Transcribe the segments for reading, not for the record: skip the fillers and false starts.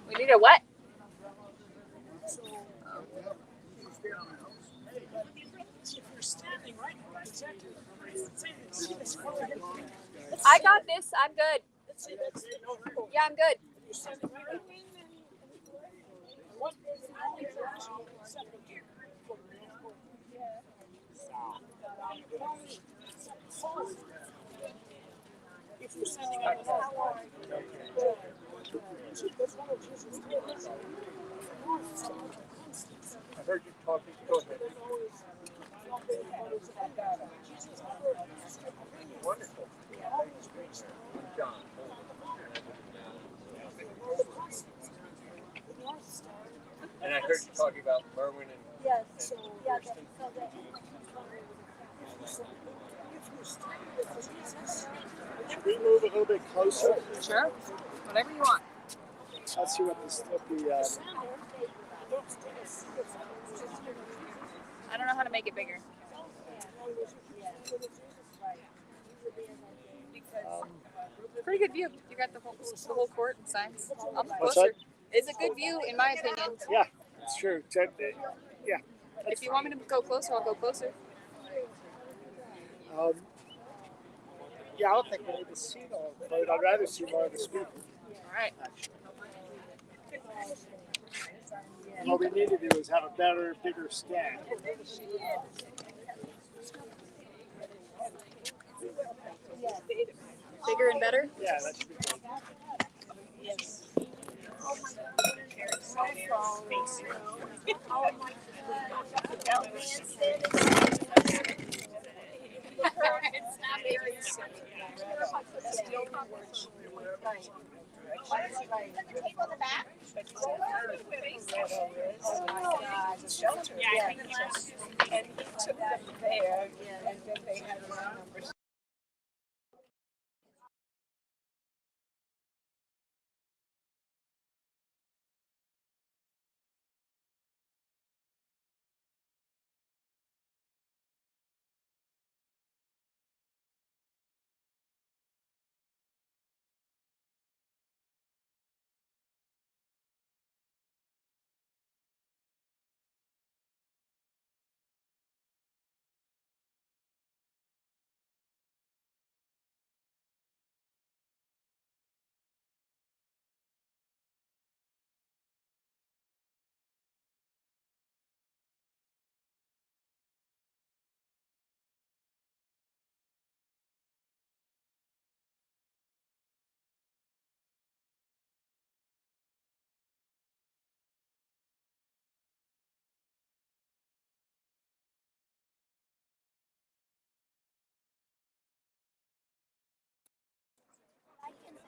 We need a what? I got this. I'm good. Yeah, I'm good. I heard you talking. Go ahead. Wonderful. John. And I heard you talking about Furman and Should we move a little bit closer? Sure. Whatever you want. Let's see what the I don't know how to make it bigger. Pretty good view. You got the whole court and signs. I'll move closer. It's a good view, in my opinion. Yeah, it's true. Yeah. If you want me to go closer, I'll go closer. Yeah, I don't think we need to see the whole vote. I'd rather see more of the speaker. All right. What we need to do is have a better, bigger stand. Bigger and better? Yeah, that should be good. Yes. And he took them there, and then they had a lot of numbers.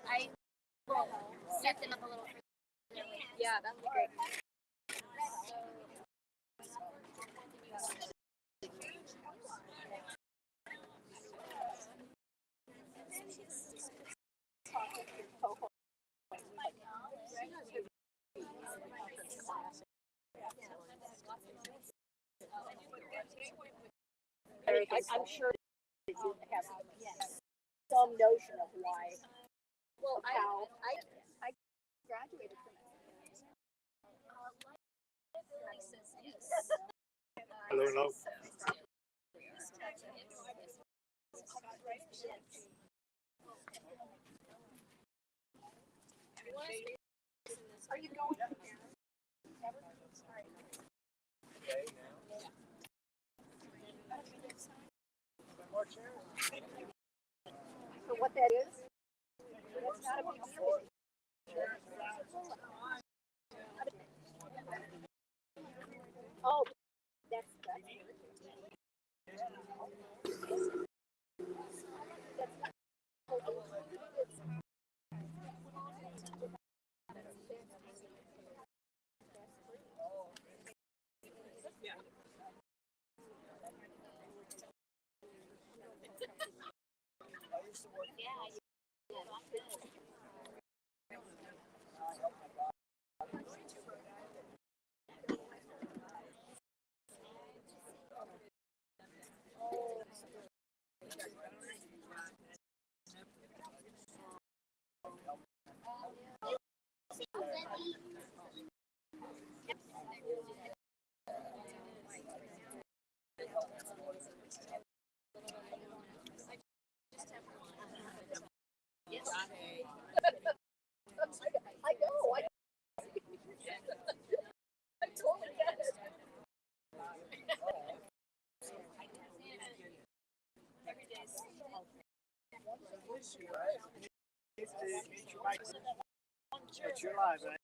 I will set them up a little further. Yeah, that'd be great. I'm sure you have some notion of why. Well, I graduated from it. I don't know. Are you going? For what that is? That's not a big deal. Oh, that's I know. I totally get it. But you're live, right?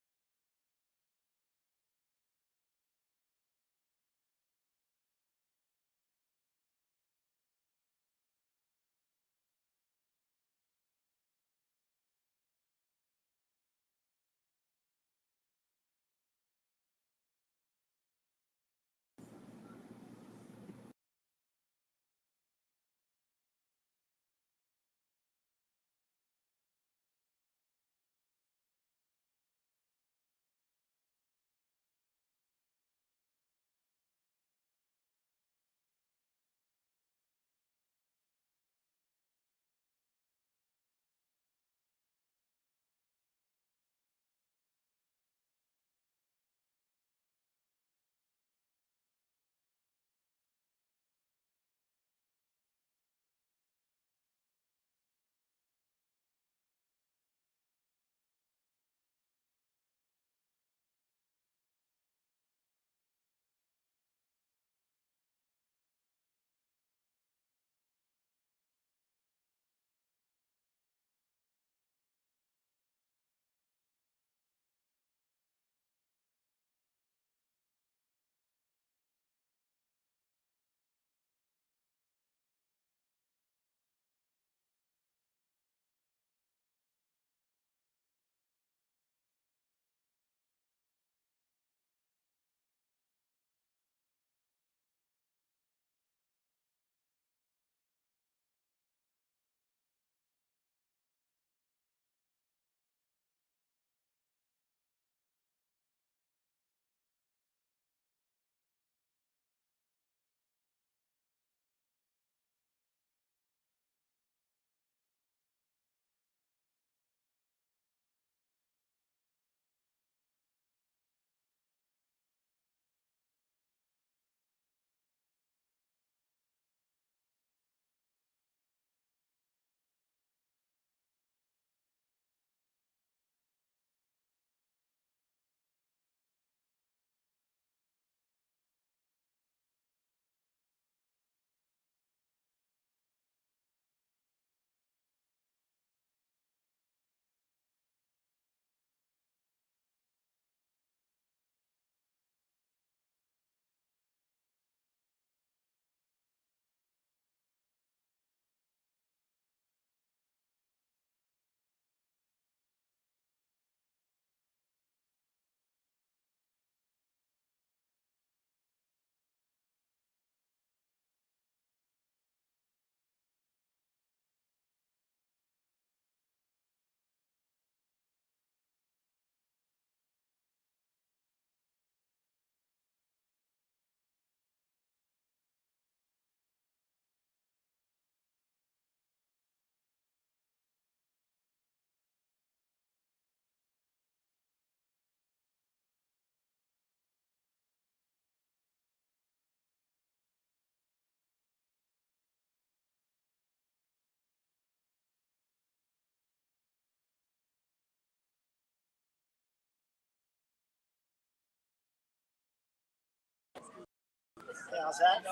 How's that?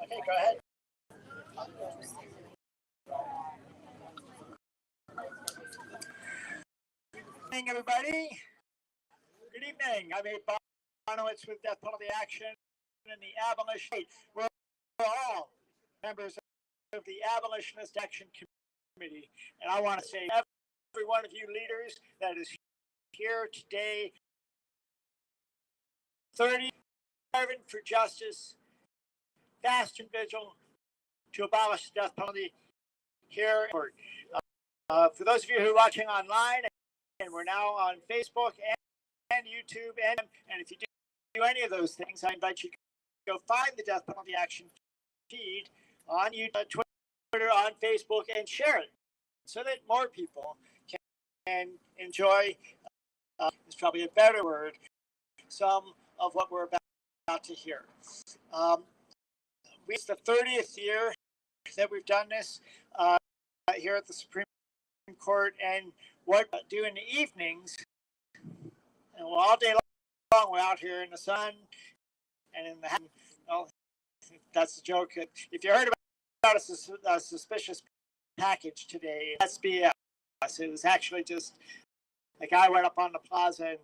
Okay, go ahead. Good evening, everybody. Good evening. I'm Abe Bonowitz with Death Penalty Action and the Abolition. We're all members of the Abolitionist Action Committee, and I want to say every one of you leaders that is here today, 30 Starvin For Justice, Fast and Vigil to abolish the death penalty here. For those of you who are watching online, and we're now on Facebook and YouTube, and if you do any of those things, I invite you to go find the Death Penalty Action feed on YouTube, Twitter, on Facebook, and share it. so that more people can enjoy, is probably a better word, some of what we're about to hear. It's the 30th year that we've done this here at the Supreme Court, and what we do in the evenings, and all day long we're out here in the sun and in the, well, that's the joke. If you heard about a suspicious package today, that's BS. It was actually just a guy went up on the plaza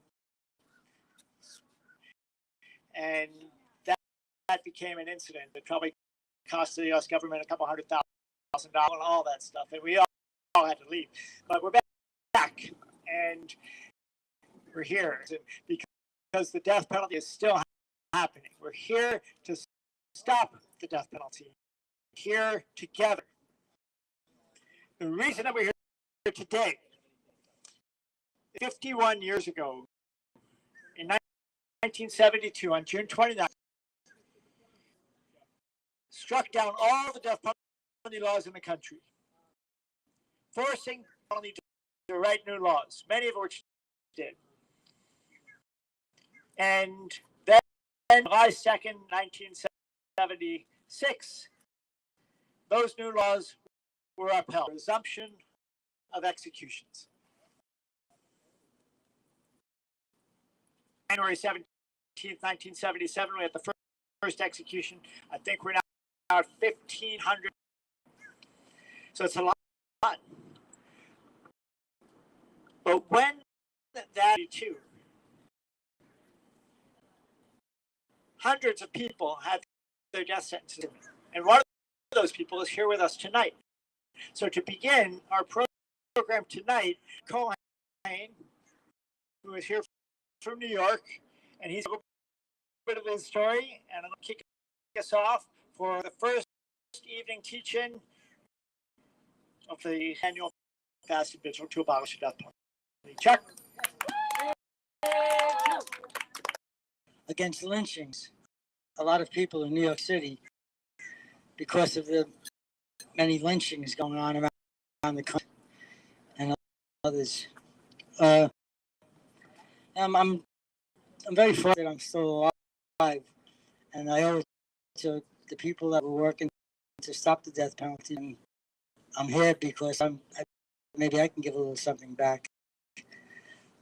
and that became an incident that probably cost the U.S. government a couple $100,000 and all that stuff, and we all had to leave. But we're back, and we're here because the death penalty is still happening. We're here to stop the death penalty, here together. The reason that we're here today, 51 years ago, in 1972, on June 29th, struck down all the death penalty laws in the country, forcing only to write new laws, many of which did. And then, July 2nd, 1976, those new laws were upheld. Resumption of executions. January 17th, 1977, we had the first execution. I think we're now at 1,500. So it's a lot. But when that too, hundreds of people had their death sentences, and one of those people is here with us tonight. So to begin our program tonight, Culhane, who is here from New York, and he's a little bit of his story, and I'm going to kick us off for the first evening teach-in of the Annual Fast Vigil to Abolish the Death Penalty. Chuck? Against lynchings. A lot of people in New York City, because of the many lynchings going on around the country and others. I'm very fortunate that I'm still alive, and I owe it to the people that were working to stop the death penalty. And I'm here because maybe I can give a little something back.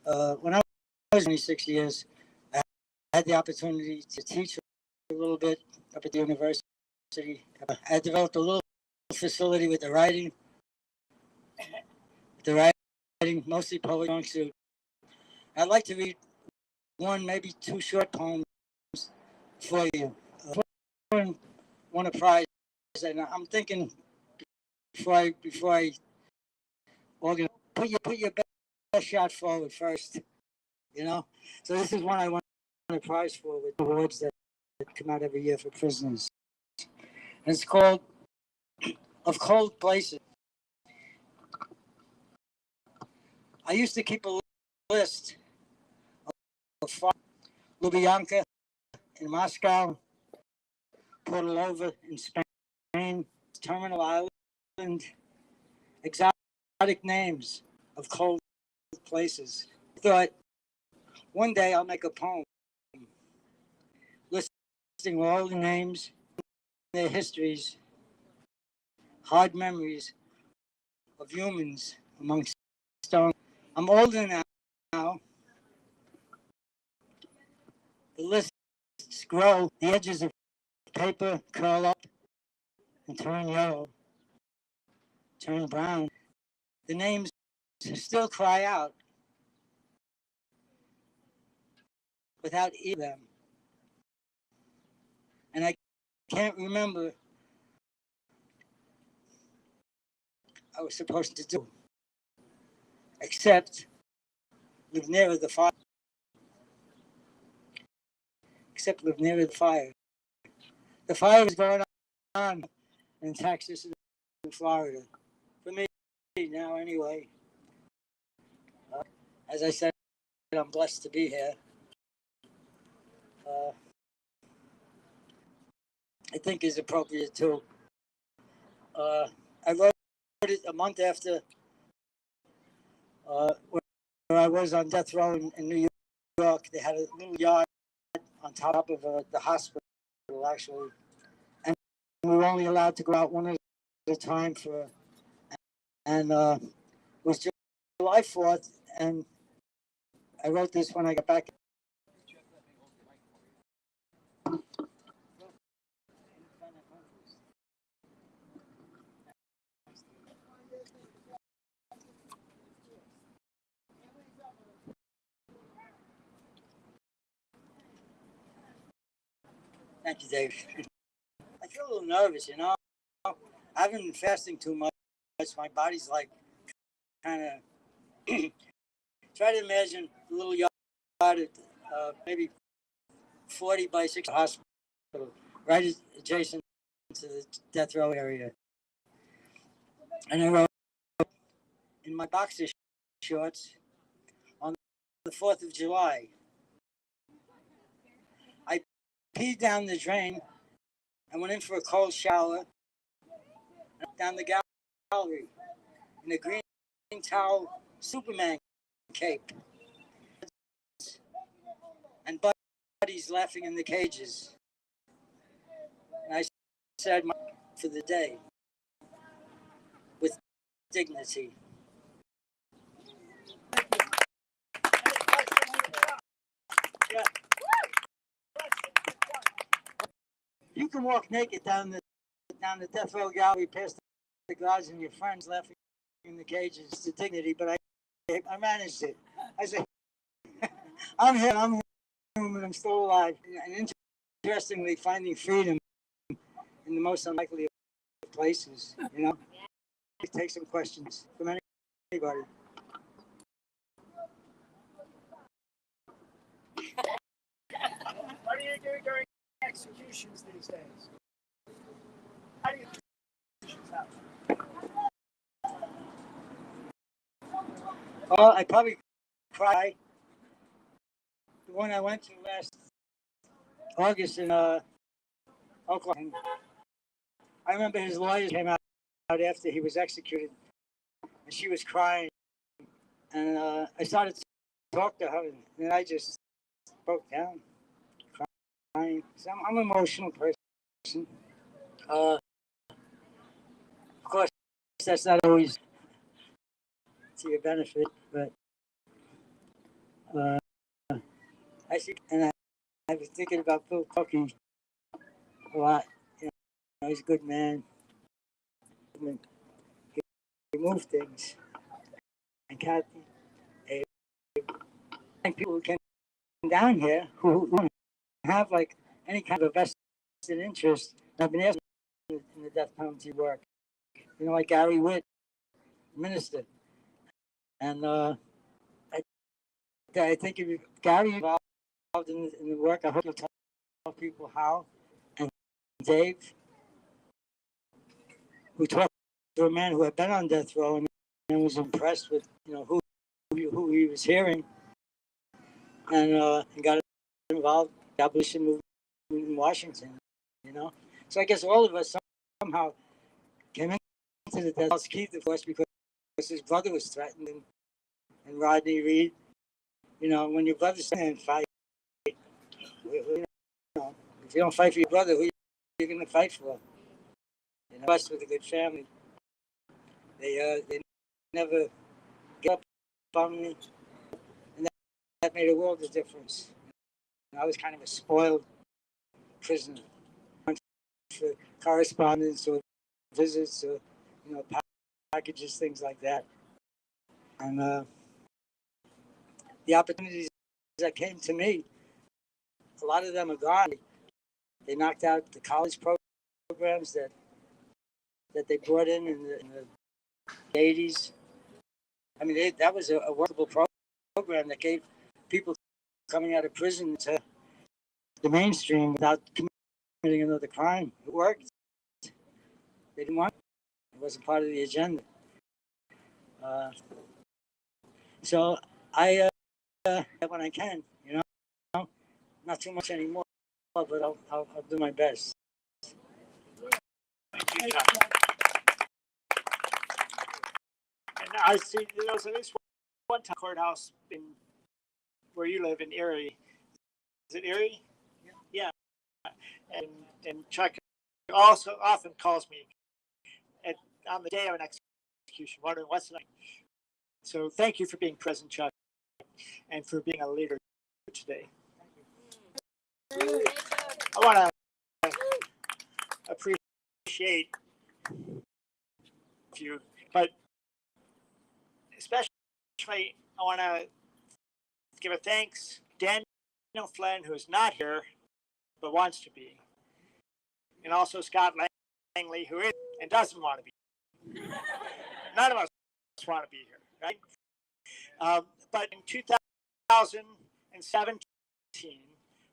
When I was 26 years, I had the opportunity to teach a little bit up at the university. I developed a little facility with the writing, mostly poetry. I'd like to read one, maybe two short poems for you. Won a prize, and I'm thinking before I organize, put your best shot forward first, you know. So this is one I won a prize for with awards that come out every year for prisoners. And it's called "Of Cold Places." I used to keep a list of Lubyanka in Moscow, Portalova in Spain, Terminal Island, exotic names of cold places. I thought one day I'll make a poem listing all the names, their histories, hard memories of humans amongst stone. I'm older now. The lists grow, the edges of paper curl up and turn yellow, turn brown. The names still cry out without either of them. And I can't remember I was supposed to do, except live near the fire. The fire is going on in Texas and Florida. For me now, anyway. As I said, I'm blessed to be here. I think is appropriate too. I wrote it a month after where I was on death row in New York, they had a little yard on top of the hospital, actually. And we were only allowed to go out one at a time and it was July 4th, and I wrote this when I got back. Thank you, Dave. I feel a little nervous, you know. I haven't been fasting too much. My body's like kind of. Try to imagine a little yard at maybe 40 by 60 hospital, right adjacent to the death row area. And I wrote in my boxer shorts on the 4th of July. I peed down the drain and went in for a cold shower down the gallery in a green towel Superman cape. And buddies laughing in the cages. And I said for the day with dignity. Yeah. You can walk naked down the death row gallery past the guards and your friends laughing in the cages to dignity, but I managed it. I said, I'm here, and I'm still alive. And interestingly, finding freedom in the most unlikely of places, you know? Take some questions from anybody. What do you do during executions these days? How do you executions happen? Oh, I probably cry. The one I went to last August in Oklahoma. I remember his lawyer came out after he was executed, and she was crying. And I started to talk to her, and I just broke down, crying. So I'm an emotional person. Of course, that's not always to your benefit, but I think, and I was thinking about Phil Cookie a lot. You know, he's a good man. He moved things. And Kathy, and people who came down here who don't have like any kind of vested interest. I've been asked in the death penalty work. You know, like Gary Witt, minister, and I think if Gary involved in the work, I hope you'll tell people how. And Dave, who talked to a man who had been on death row and was impressed with who he was hearing, and got involved in the abolition movement in Washington. You know, so I guess all of us somehow came into the death. Keith, of course, because his brother was threatened, and Rodney Reed. You know, when your brother's saying fight, if you don't fight for your brother, who are you going to fight for? You know, us with a good family, they never get up on me, and that made a world of difference. I was kind of a spoiled prisoner. For correspondence or visits or packages, things like that, and the opportunities that came to me, a lot of them are gone. They knocked out the college programs that they brought in the 80s. I mean, that was a workable program that gave people coming out of prison to the mainstream without committing another crime. It worked. They didn't want it. It wasn't part of the agenda. So I, when I can, not too much anymore, but I'll do my best. Thank you, John. And I see, so this one-time courthouse in where you live in Erie. Is it Erie? Yeah. And Chuck also often calls me on the day of an execution, wondering what's the night. So thank you for being present, Chuck, and for being a leader today. I want to appreciate you, but especially I want to give a thanks to Daniel Flynn, who is not here but wants to be, and also Scott Langley, who is and doesn't want to be. None of us want to be here, right? But in 2017,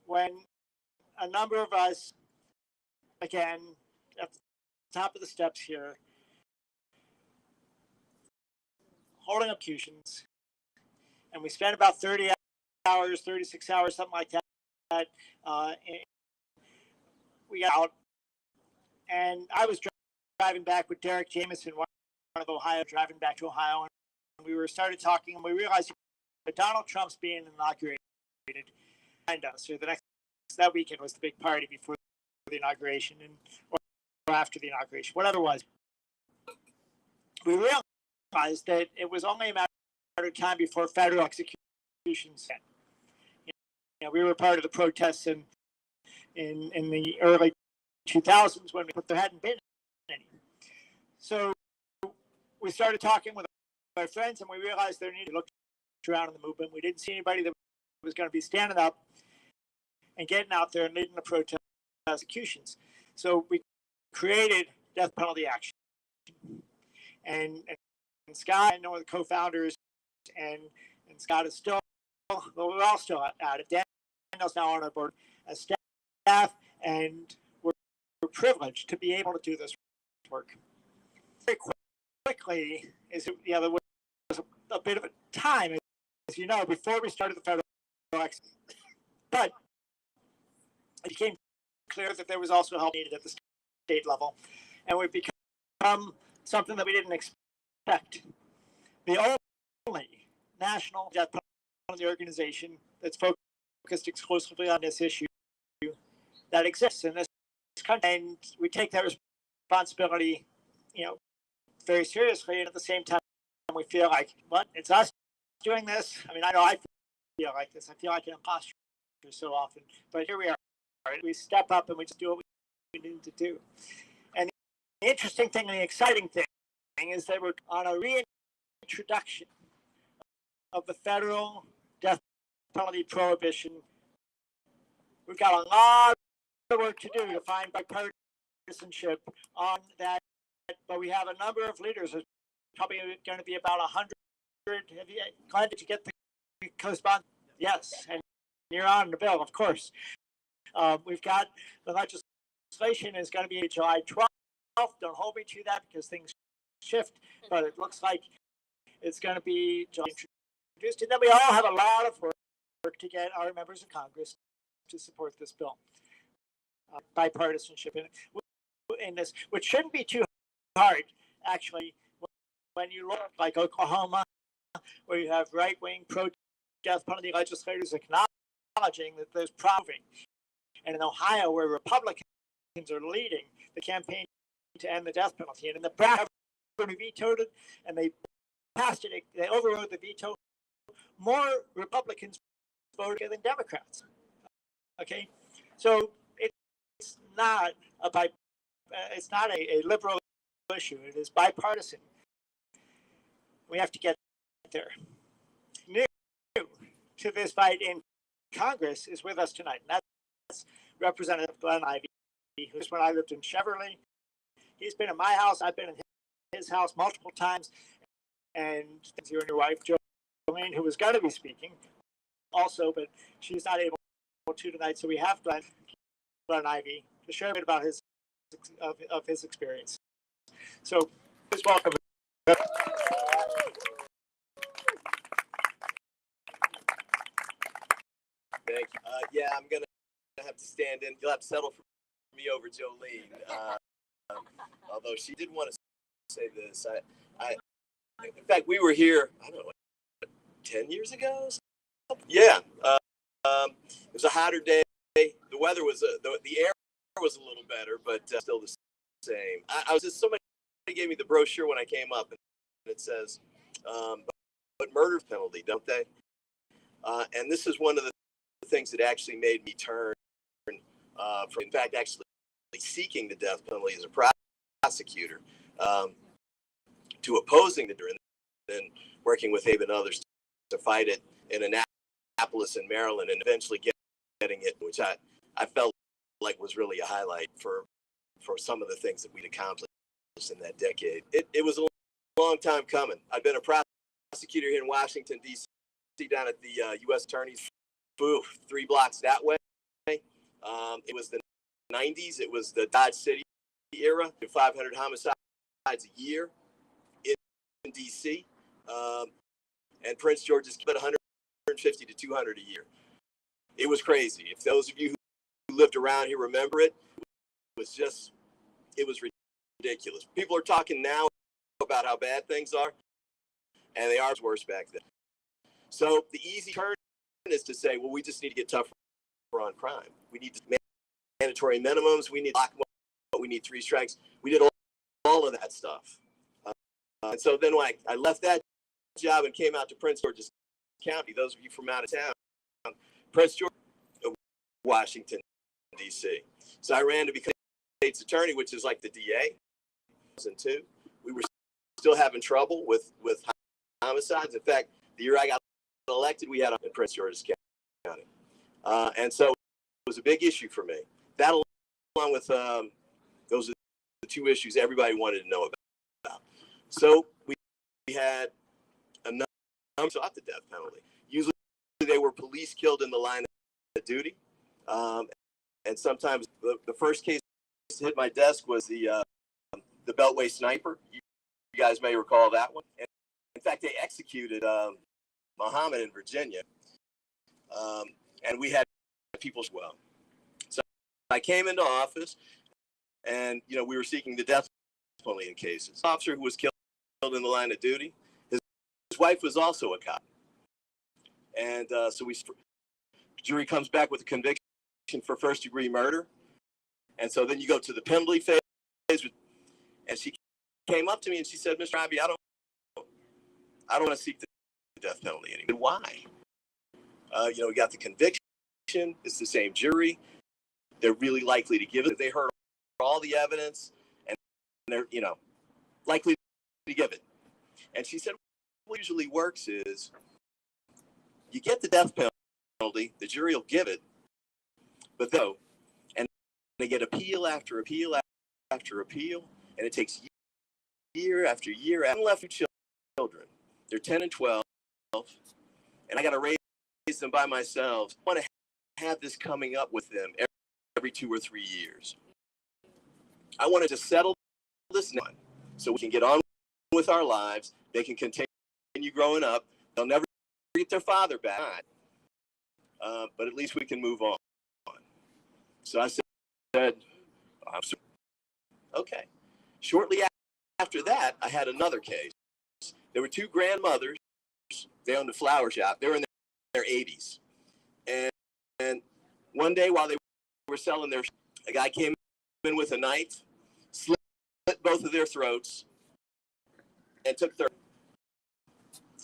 when a number of us, again, at the top of the steps here, holding executions, and we spent about 30 hours, 36 hours, something like that. We got out, and I was driving back with Derek Jameson, one of Ohio, driving back to Ohio, and we started talking, and we realized that Donald Trump's being inaugurated behind us, or that weekend was the big party before the inauguration, or after the inauguration, whatever it was. We realized that it was only a matter of time before federal executions. We were part of the protests in the early 2000s when there hadn't been any. So we started talking with our friends, and we realized there needed to look around in the movement. We didn't see anybody that was going to be standing up and getting out there and leading the protest executions. So we created Death Penalty Action. And Scott, I know the co-founders, and Scott is still, well, we're all still at it. Daniel's now on our board as staff, and we're privileged to be able to do this work. Very quickly, there was a bit of a time, as you know, before we started the federal election. But it became clear that there was also help needed at the state level, and we've become something that we didn't expect. The only national death penalty organization that's focused exclusively on this issue that exists in this country, and we take that responsibility, very seriously. And at the same time, we feel like, what? It's us doing this. I mean, I know I feel like this. I feel like an imposter so often, but here we are. We step up and we just do what we need to do. And the interesting thing and the exciting thing is that we're on a reintroduction of the federal death penalty prohibition. We've got a lot of work to do to find bipartisanship on that, but we have a number of leaders. There's probably going to be about 100. Glenn, did you get the co-sponsor? Yes, and you're on the bill, of course. We've got the legislation is going to be July 12th. Don't hold me to that because things shift, but it looks like it's going to be introduced. And then we all have a lot of work to get our members of Congress to support this bill. Bipartisanship in this, which shouldn't be too hard, actually, when you look like Oklahoma, where you have right-wing pro-death penalty legislators acknowledging that there's problem. And in Ohio, where Republicans are leading the campaign to end the death penalty, and in the Nebraska, vetoed it, and they passed it. They overrode the veto. More Republicans voted than Democrats. Okay, so it's not a liberal issue. It is bipartisan. We have to get there. New to this fight in Congress is with us tonight. And that's Representative Glenn Ivey, who's when I lived in Cheverly. He's been in my house. I've been in his house multiple times. And you and your wife, Jolene, who was going to be speaking also, but she's not able to tonight. So we have Glenn Ivey to share a bit about his experience. So please welcome. Thank you. Yeah, I'm going to have to stand in. You'll have to settle for me over Jolene. Although she did want to say this. In fact, we were here, I don't know, 10 years ago. Yeah. It was a hotter day. The weather was, the air was a little better, but still the same. I was just, somebody gave me the brochure when I came up, and it says, but murder penalty, don't they? And this is one of the things that actually made me turn from, in fact, actually seeking the death penalty as a prosecutor, to opposing the death, and working with Abe and others to fight it in Annapolis and Maryland, and eventually getting it, which I felt like was really a highlight for some of the things that we'd accomplished in that decade. It was a long time coming. I've been a prosecutor here in Washington, D.C., down at the U.S. Attorney's 3 blocks that way. It was the 90s. It was the Dodge City era, 500 homicides a year in D.C. And Prince George's kept 150 to 200 a year. It was crazy. If those of you who lived around here remember it, it was ridiculous. People are talking now about how bad things are, and they are worse back then. So the easy turn is to say, well, we just need to get tougher on crime. We need mandatory minimums. We need lock them up. We need 3 strikes. We did all of that stuff. And so then when I left that job and came out to Prince George's County, those of you from out of town, Prince George, Washington, D.C. So I ran to become state's attorney, which is like the DA. 2002, we were still having trouble with homicides. In fact, the year I got elected, we had in Prince George's County. And so it was a big issue for me. That, along with those are the 2 issues everybody wanted to know about. So we had a number sought the death penalty. Usually they were police killed in the line of duty. And sometimes the first case to hit my desk was the Beltway sniper. You guys may recall that one. And in fact, they executed Muhammad in Virginia. And we had people as well. So I came into office, and we were seeking the death penalty in cases. An officer who was killed in the line of duty, his wife was also a cop. And so jury comes back with a conviction for first-degree murder. And so then you go to the penalty phase, and she came up to me and she said, "Mr. Ivey, I don't want to seek the death penalty anymore." Why? We got the conviction. It's the same jury. They're really likely to give it. They heard all the evidence, and they're likely to give it. And she said, "What usually works is you get the death penalty, the jury will give it, but they get appeal after appeal after appeal, and it takes year after year. I'm left with children. They're 10 and 12, and I got to raise them by myself. I want to have this coming up with them every 2 or 3 years. I wanted to settle this now so we can get on with our lives. They can continue growing up. They'll never get their father back, but at least we can move on." So I said, okay. Shortly after that, I had another case. There were 2 grandmothers. They owned a flower shop. They were in their 80s. And one day while they were selling a guy came in with a knife, slit both of their throats, and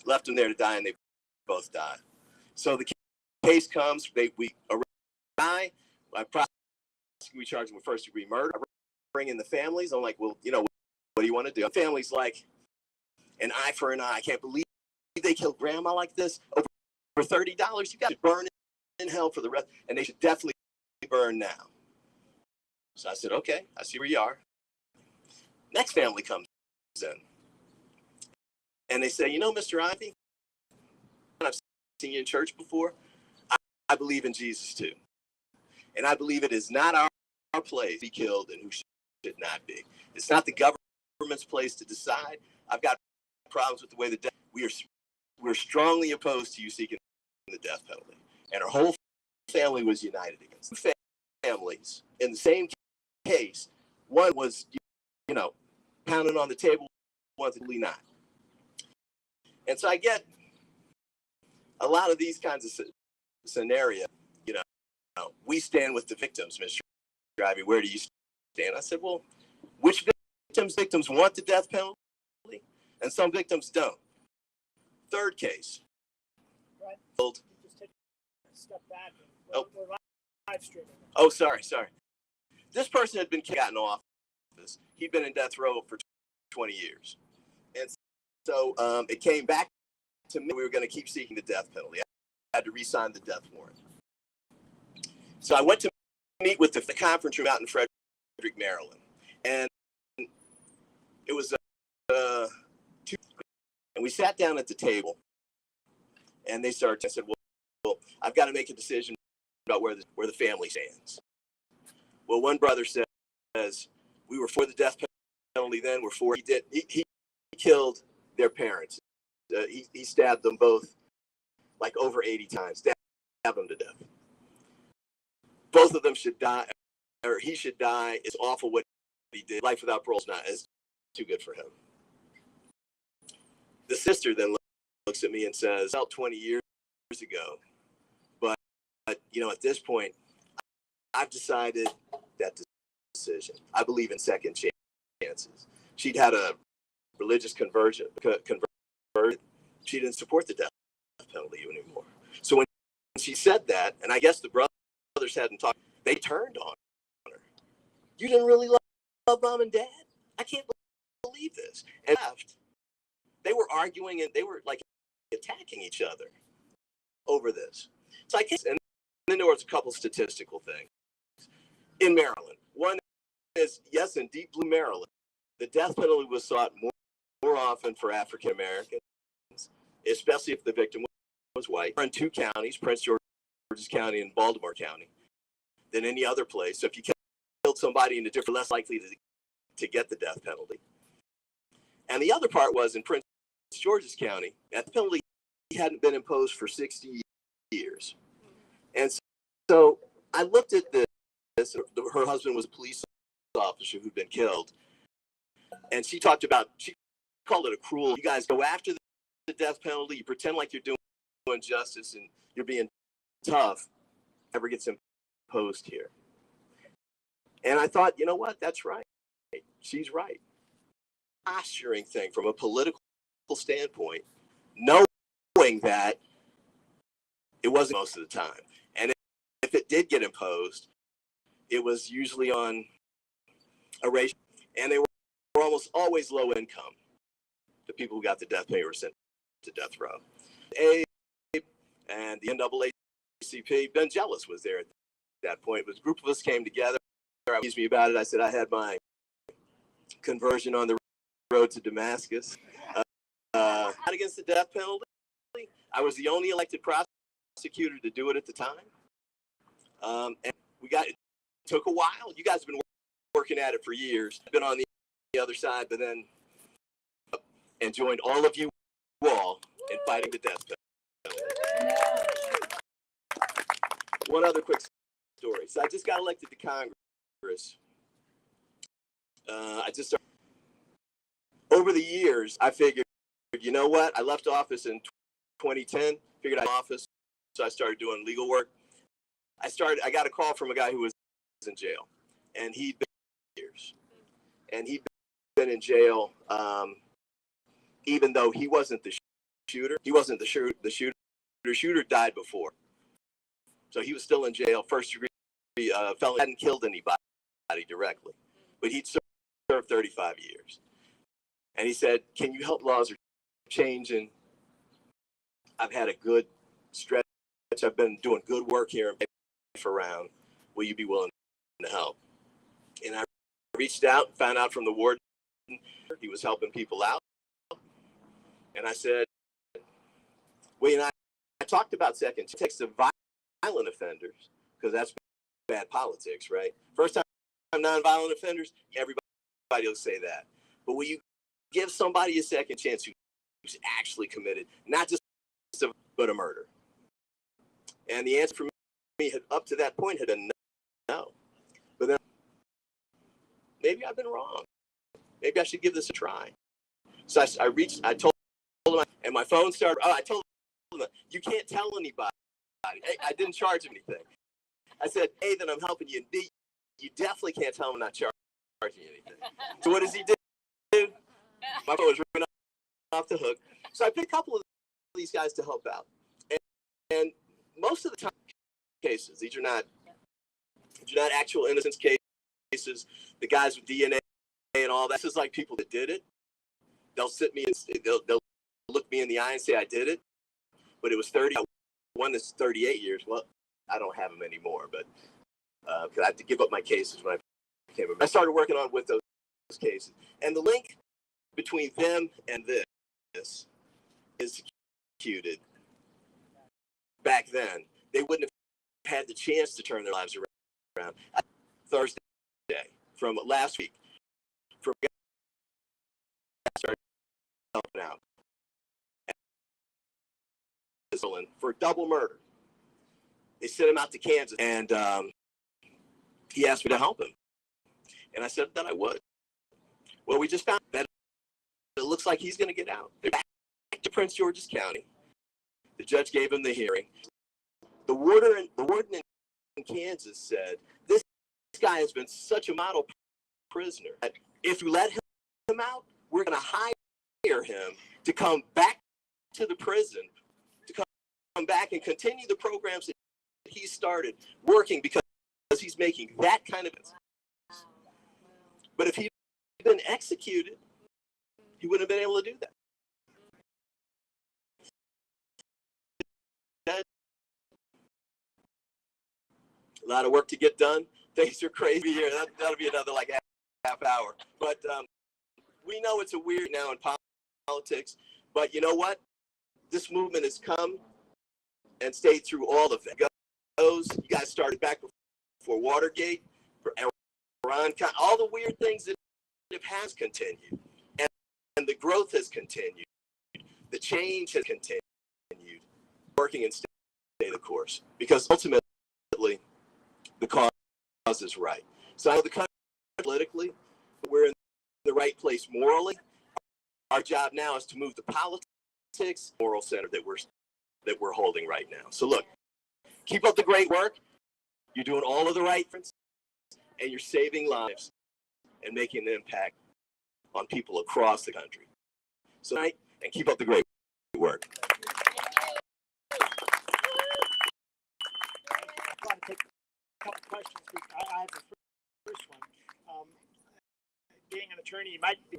left them there to die, and they both died. So the case comes, we arrest. We charge them with first-degree murder. I bring in the families. I'm like, well, what do you want to do? The family's like, an eye for an eye. I can't believe they killed grandma like this. Over $30, you guys should burn in hell for the rest, and they should definitely burn now. So I said, okay, I see where you are. Next family comes in, and they say, Mr. Ivey, I've seen you in church before. I believe in Jesus too. And I believe it is not our place to be killed and who should not be. It's not the government's place to decide. I've got problems with the way we're strongly opposed to you seeking the death penalty. And our whole family was united against 2 families in the same case. One was, pounding on the table, one really not. And so I get a lot of these kinds of scenarios, we stand with the victims, Mr. Ivey. Where do you stand? I said, well, which victims want the death penalty, and some victims don't. Third case. Right. You just take a step back. We're live streaming. Oh, sorry. This person had been gotten off this. He'd been in death row for 20 years. And so it came back to me. We were going to keep seeking the death penalty. I had to re-sign the death warrant. So I went to meet with the conference room out in Frederick, Maryland. And it was and we sat down at the table. And they started. I said, well, I've got to make a decision about where the family stands. Well, one brother says, we were for the death penalty then. We're for he killed their parents. He stabbed them both like over 80 times. Stabbed them to death. Both of them should die, or he should die. It's awful what he did. Life without parole is too good for him. The sister then looks at me and says, about 20 years ago, but at this point, I've decided that decision. I believe in second chances. She'd had a religious conversion. She didn't support the death penalty anymore. So when she said that, and I guess the brothers hadn't talked, they turned on her. You didn't really love mom and dad? I can't believe this. And left. They were arguing and they were like attacking each other over this. So and then there was a couple statistical things. In Maryland, one is, yes, in deep blue Maryland, the death penalty was sought more often for African Americans, especially if the victim was white. We're in two counties, Prince George's County and Baltimore County, than any other place. So if you killed somebody in a different, less likely to get the death penalty. And the other part was in Prince George's County, that penalty hadn't been imposed for 60 years. And so I looked at this. Her husband was a police officer who'd been killed. And she called it a cruel, you guys go after the death penalty, you pretend like you're doing justice and you're being tough, never gets imposed here. And I thought, you know what, that's right. She's right. Posturing thing from a political standpoint, knowing that it wasn't most of the time. And if it did get imposed, it was usually on a race, and they were almost always low income. The people who got the death penalty were sent to death row. And the NAACP, Ben Jealous was there at that point. But a group of us came together. Asked me about it. I said I had my conversion on the road to Damascus. Not against the death penalty. I was the only elected prosecutor to do it at the time. And it took a while. You guys have been working at it for years. I've been on the other side, but then and joined all of you all in fighting the death penalty. One other quick story. So I just got elected to Congress. Over the years, I figured, you know what? I left office in 2010, figured I'd office, so I started doing legal work. I got a call from a guy who was in jail, and he'd been years. And he'd been in jail, even though he wasn't the shooter. He wasn't the shooter. The shooter died before. So he was still in jail, first degree felony, hadn't killed anybody directly, but he'd served 35 years. And he said, can you help? Laws are changing. I've had a good stretch. I've been doing good work here around. Will you be willing to help? And I reached out and found out from the warden he was helping people out. And I said, well, you know, I talked about second checks of violent offenders, because that's bad politics, right? First time nonviolent offenders, everybody will say that. But will you give somebody a second chance who's actually committed, not just but a murder? And the answer for me had, up to that point, had been no. But then maybe I've been wrong. Maybe I should give this a try. So I told him, and my phone started. I told them, you can't tell anybody. I didn't charge him anything. I said, A, that I'm helping you, and B, you definitely can't tell him I'm not charging you anything. So what does he do? My phone was ringing off the hook. So I picked a couple of these guys to help out. And most of the time, cases, these are not actual innocence cases. The guys with DNA and all that, this is like people that did it. They'll sit me and they'll look me in the eye and say I did it, but it was 30. One that's 38 years. Well, I don't have them anymore, but because I had to give up my cases when I became a. I started working on with those cases, and the link between them and this is executed. Back then, they wouldn't have had the chance to turn their lives around. Thursday from last week, from started helping out for double murder. They sent him out to Kansas, and he asked me to help him, and I said that I would. Well, we just found that it looks like he's going to get out. They're back to Prince George's County. The judge gave him the hearing. The warden in Kansas said, this guy has been such a model prisoner that if you let him out, we're going to hire him to come back to the prison, to come back and continue the programs that he started working because he's making that kind of. But if he'd been executed, he wouldn't have been able to do that. A lot of work to get done. Things are crazy here. That'll be another like half hour. But we know it's a weird now in politics. But you know what? This movement has come and stayed through all of it. You guys started back before Watergate, for Iran, all the weird things that it has continued. And the growth has continued. The change has continued. Working and stay the course. Because ultimately, the cause is right. So I know the country politically, we're in the right place morally. Our job now is to move the politics, moral center that we're holding right now. So look, keep up the great work. You're doing all of the right things, and you're saving lives and making an impact on people across the country. So and keep up the great work. I want to take a couple questions. I have the first one. Being an attorney, you might be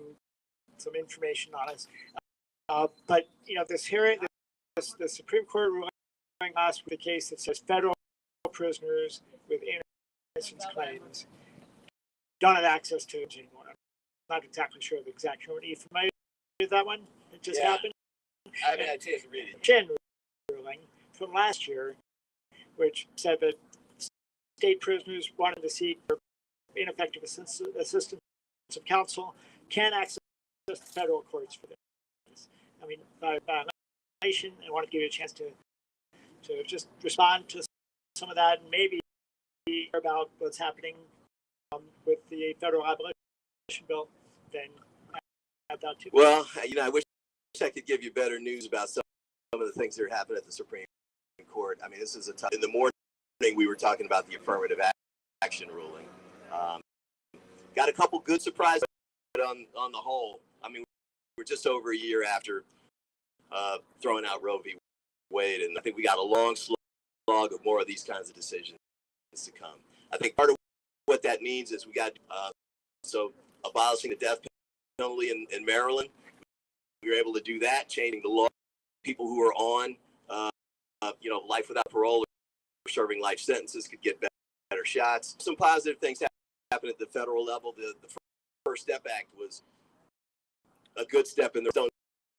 some information on us. But you know, this hearing, the Supreme Court ruling last week, the case that says federal prisoners with innocence claims don't have access to it anymore. I'm not exactly sure the exact term. Are you familiar with that one? It just happened. I haven't had a chance to read it. Chin ruling from last year, which said that state prisoners wanting to seek ineffective assistance of counsel can access the federal courts for this. I mean, by violation, I want to give you a chance to just respond to some of that, and maybe about what's happening with the federal abolition bill. Then add that too. Well, you know, I wish I could give you better news about some of the things that are happening at the Supreme Court. I mean, this is a tough. In the morning, we were talking about the affirmative action ruling. Got a couple good surprises on the whole. I mean, we're just over a year after throwing out Roe v. Wade, and I think we got a long slog of more of these kinds of decisions to come. I think part of what that means is we got so abolishing the death penalty in Maryland. We were able to do that, changing the law. People who are on, life without parole or serving life sentences could get better shots. Some positive things happen at the federal level. The First Step Act was a good step in there. Don't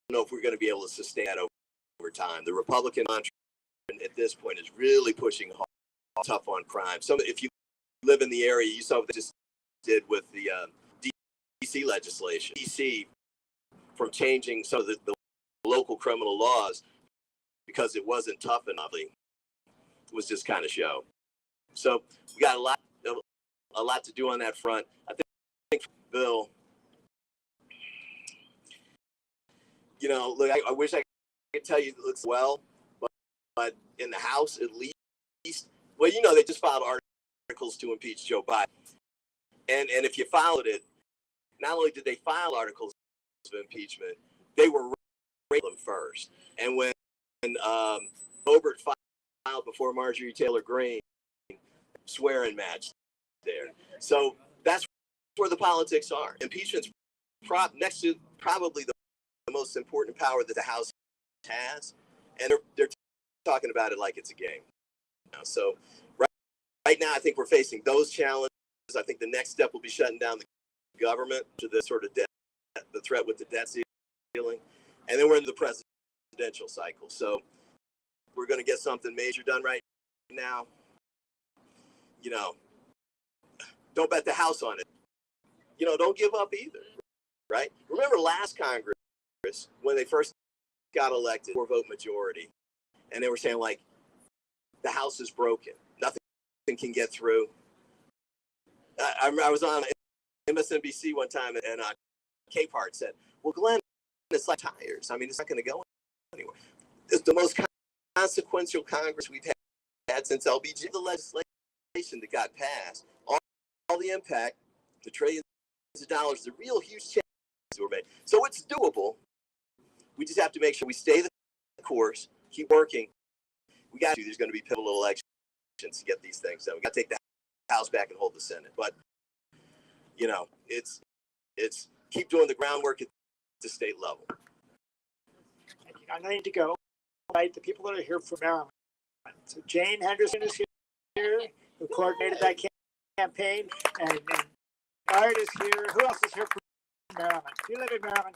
know if we're going to be able to sustain that over time. The Republican mantra at this point is really pushing hard, tough on crime. If you live in the area, you saw what they just did with the D.C. legislation. D.C. from changing some of the local criminal laws because it wasn't tough enough. It was just kind of show. So we got a lot to do on that front. I think Bill, look, I wish I could tell you it looks well, in the House, at least, well, you know, they just filed articles to impeach Joe Biden. And if you followed it, not only did they file articles of impeachment, they were them first. And when Obert filed before Marjorie Taylor Greene, swearing match there. So that's where the politics are. Impeachment's next to probably the most important power that the House has, and they're talking about it like it's a game. So right now, I think we're facing those challenges. I think the next step will be shutting down the government to the sort of the threat with the debt ceiling, and then we're into the presidential cycle. So we're going to get something major done right now. You know, don't bet the house on it. You know, don't give up either, right? Remember last Congress when they first got elected, 4-vote majority, and they were saying like, the House is broken, nothing can get through. I was on MSNBC one time, and Capehart said, "Well, Glenn, it's like tires. I mean, it's not going to go anywhere. It's the most consequential Congress we've had since LBJ. The legislation that got passed, all the impact, the trillions of dollars, the real huge changes that were made. So it's doable. We just have to make sure we stay the course, keep working. We got to. There's going to be pivotal elections to get these things done. We got to take the House back and hold the Senate. But you know, it's keep doing the groundwork at the state level." I need to go. Right, the people that are here from Maryland. So Jane Henderson is here, who coordinated that campaign, and Art is here. Who else is here from Maryland? If you live in Maryland,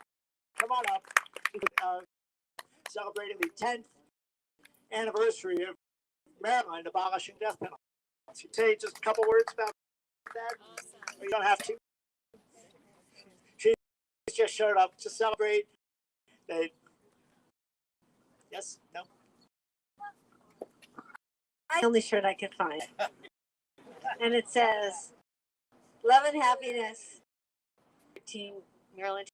come on up. Celebrating the 10th anniversary of Maryland abolishing death penalty. Say just a couple words about that. You don't have to. She just showed up to celebrate. Yes? No? The only shirt I could find. And it says, "Love and Happiness, 13 Maryland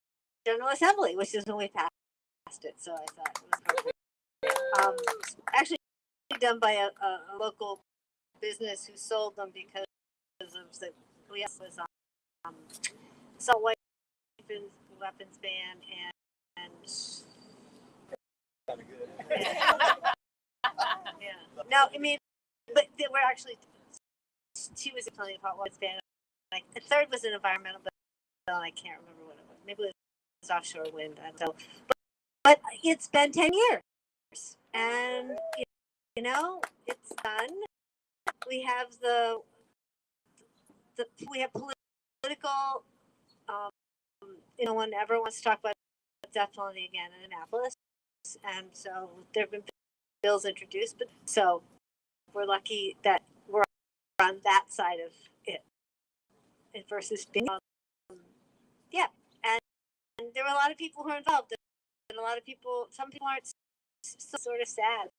General Assembly," which is when we passed it. So I thought it was actually done by a local business who sold them because of the assault weapons ban and yeah. No, I mean, but they were actually. She was telling me about what's been like. The third was an environmental bill, and I can't remember what it was. Maybe it was offshore wind. I don't know. But it's been 10 years, and you know it's done. We have we have political. No one ever wants to talk about death penalty again in Annapolis, and so there have been bills introduced. But so we're lucky that we're on that side of it versus being and there were a lot of people who are involved, and a lot of people, some people aren't, so sort of sad.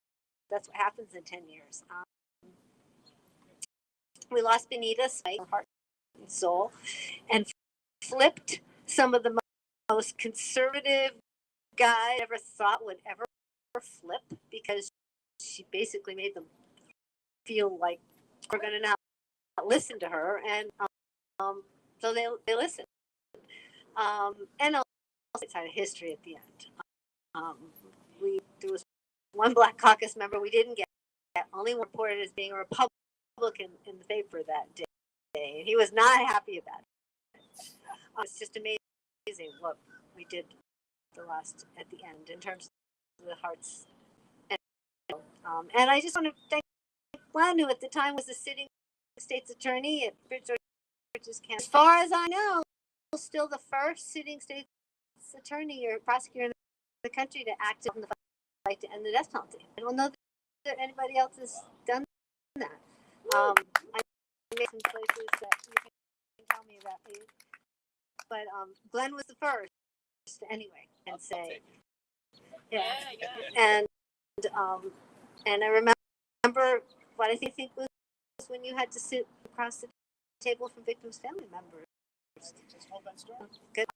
That's what happens in 10 years. We lost Benita, heart and soul, and flipped some of the most conservative guy I ever thought would ever flip, because she basically made them feel like we're going to not listen to her, and so they listened. And also it's had a history at the end. There was one Black Caucus member we didn't get, only reported as being a Republican in the paper that day, and he was not happy about it. It's just amazing what we did at the end in terms of the hearts. And I just want to thank Glenn, who at the time was the sitting state's attorney at Bridge's camp. As far as I know, still the first sitting state's attorney or prosecutor in the country to act in the fight to end the death penalty. I don't know that anybody else has done that. I made some places that you can tell me about, but Glenn was the first anyway, and say, and I remember what I think was when you had to sit across the table from victims' family members. Just hold that story. Good.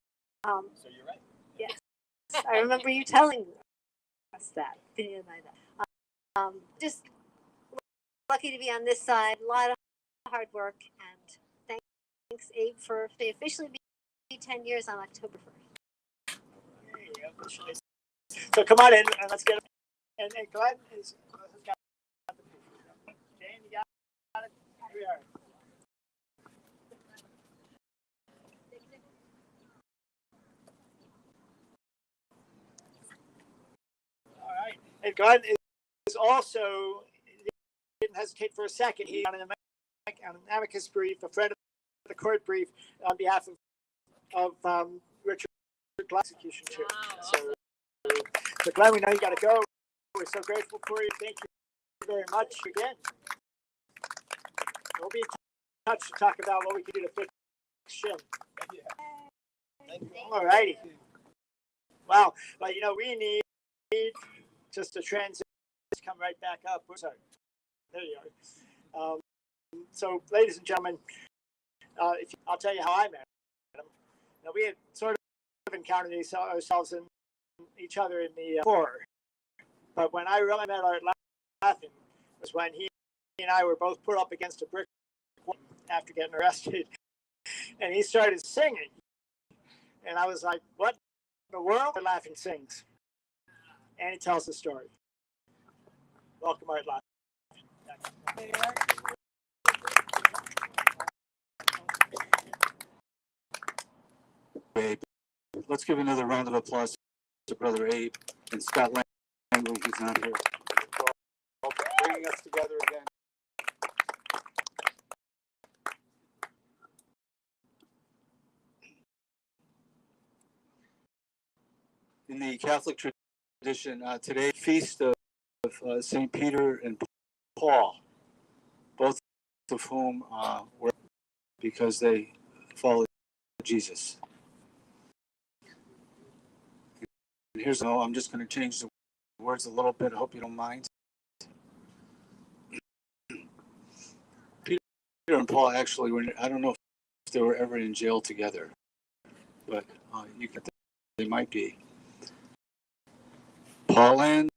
So you're right. Yes, I remember you telling us that. Just lucky to be on this side. A lot of hard work, and thanks, Abe, for officially be 10 years on October 1st. So come on in and let's get. And Glenn is. Jane, you got it. Here we are. All right. And Glenn is also, he didn't hesitate for a second. He on an amicus brief, a friend of the court brief, on behalf of Richard Glenn's execution too. Wow. So Glenn, we know you got to go. We're so grateful for you. Thank you very much again. We'll be in touch to talk about what we can do to fix Shin. Yeah. Thank you. All righty. Wow. But we need just a transition to come right back up. Sorry. There you are. So, ladies and gentlemen, I'll tell you how I met him. Now, we had sort of encountered ourselves and each other in the horror. But when I really met Art Laffin was when he and I were both put up against a brick wall after getting arrested. And he started singing. And I was like, what in the world? Art Laffin sings. And he tells the story. Welcome, Art Laffin. Abe. Let's give another round of applause to Brother Abe and Scott Langley, who's not here. For bringing us together again. In the Catholic tradition, today, feast of St. Peter and Paul, both of whom were because they followed Jesus. And here's how I'm just going to change the words a little bit. I hope you don't mind. Peter and Paul actually were, I don't know if they were ever in jail together, but they might be. Paul and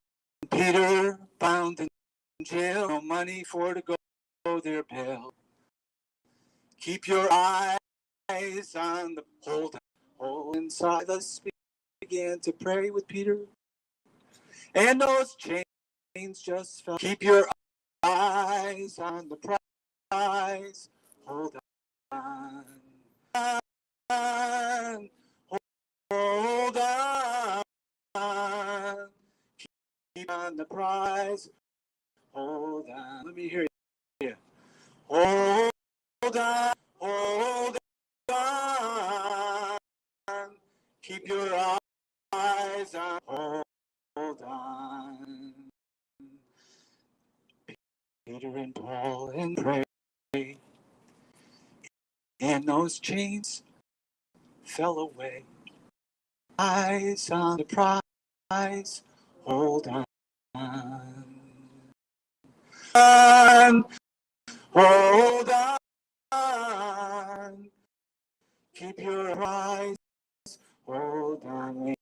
Peter bound in jail, no money for to go their bail. Keep your eyes on the hole inside us. Began to pray with Peter, and those chains just fell. Keep your eyes on the prize. Hold on. Hold on. Keep on the prize. Hold on. Let me hear you. Hold on. Hold on. Keep your eyes on. Hold on. Peter and Paul and pray, and those chains fell away. Eyes on the prize. Hold on. Hold on. Keep your eyes. Hold on.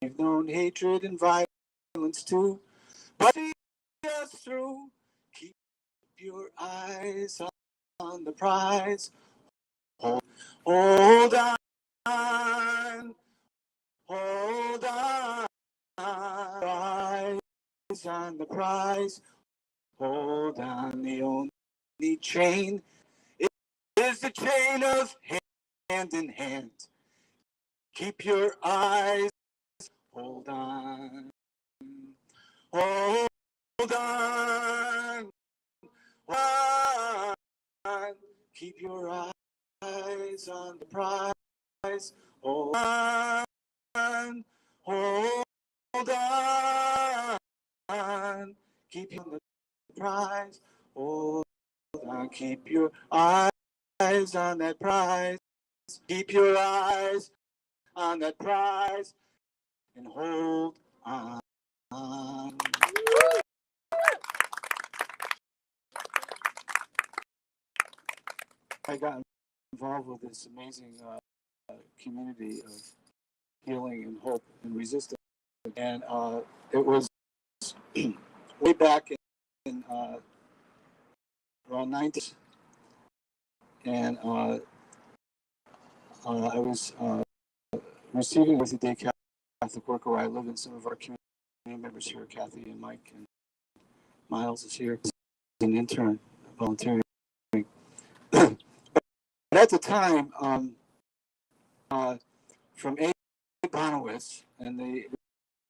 We've known hatred and violence too, but see us through. Keep your eyes on the prize. Hold on. Hold on. Eyes on the prize. Hold on. The only chain is the chain of hand in hand. Keep your eyes. Hold on. Hold on. Hold on. Keep your eyes on the prize. Hold on. Hold on. Keep on the prize. Hold on. Keep your eyes on that prize. Keep your eyes on that prize and hold on. I got involved with this amazing community of healing and hope and resistance, and it was way back in around 90, and I was receiving with the day Catholic worker where I live, and some of our community members here, Kathy and Mike and Miles is here, as an intern volunteering. But at the time, from A. Bonowitz, and the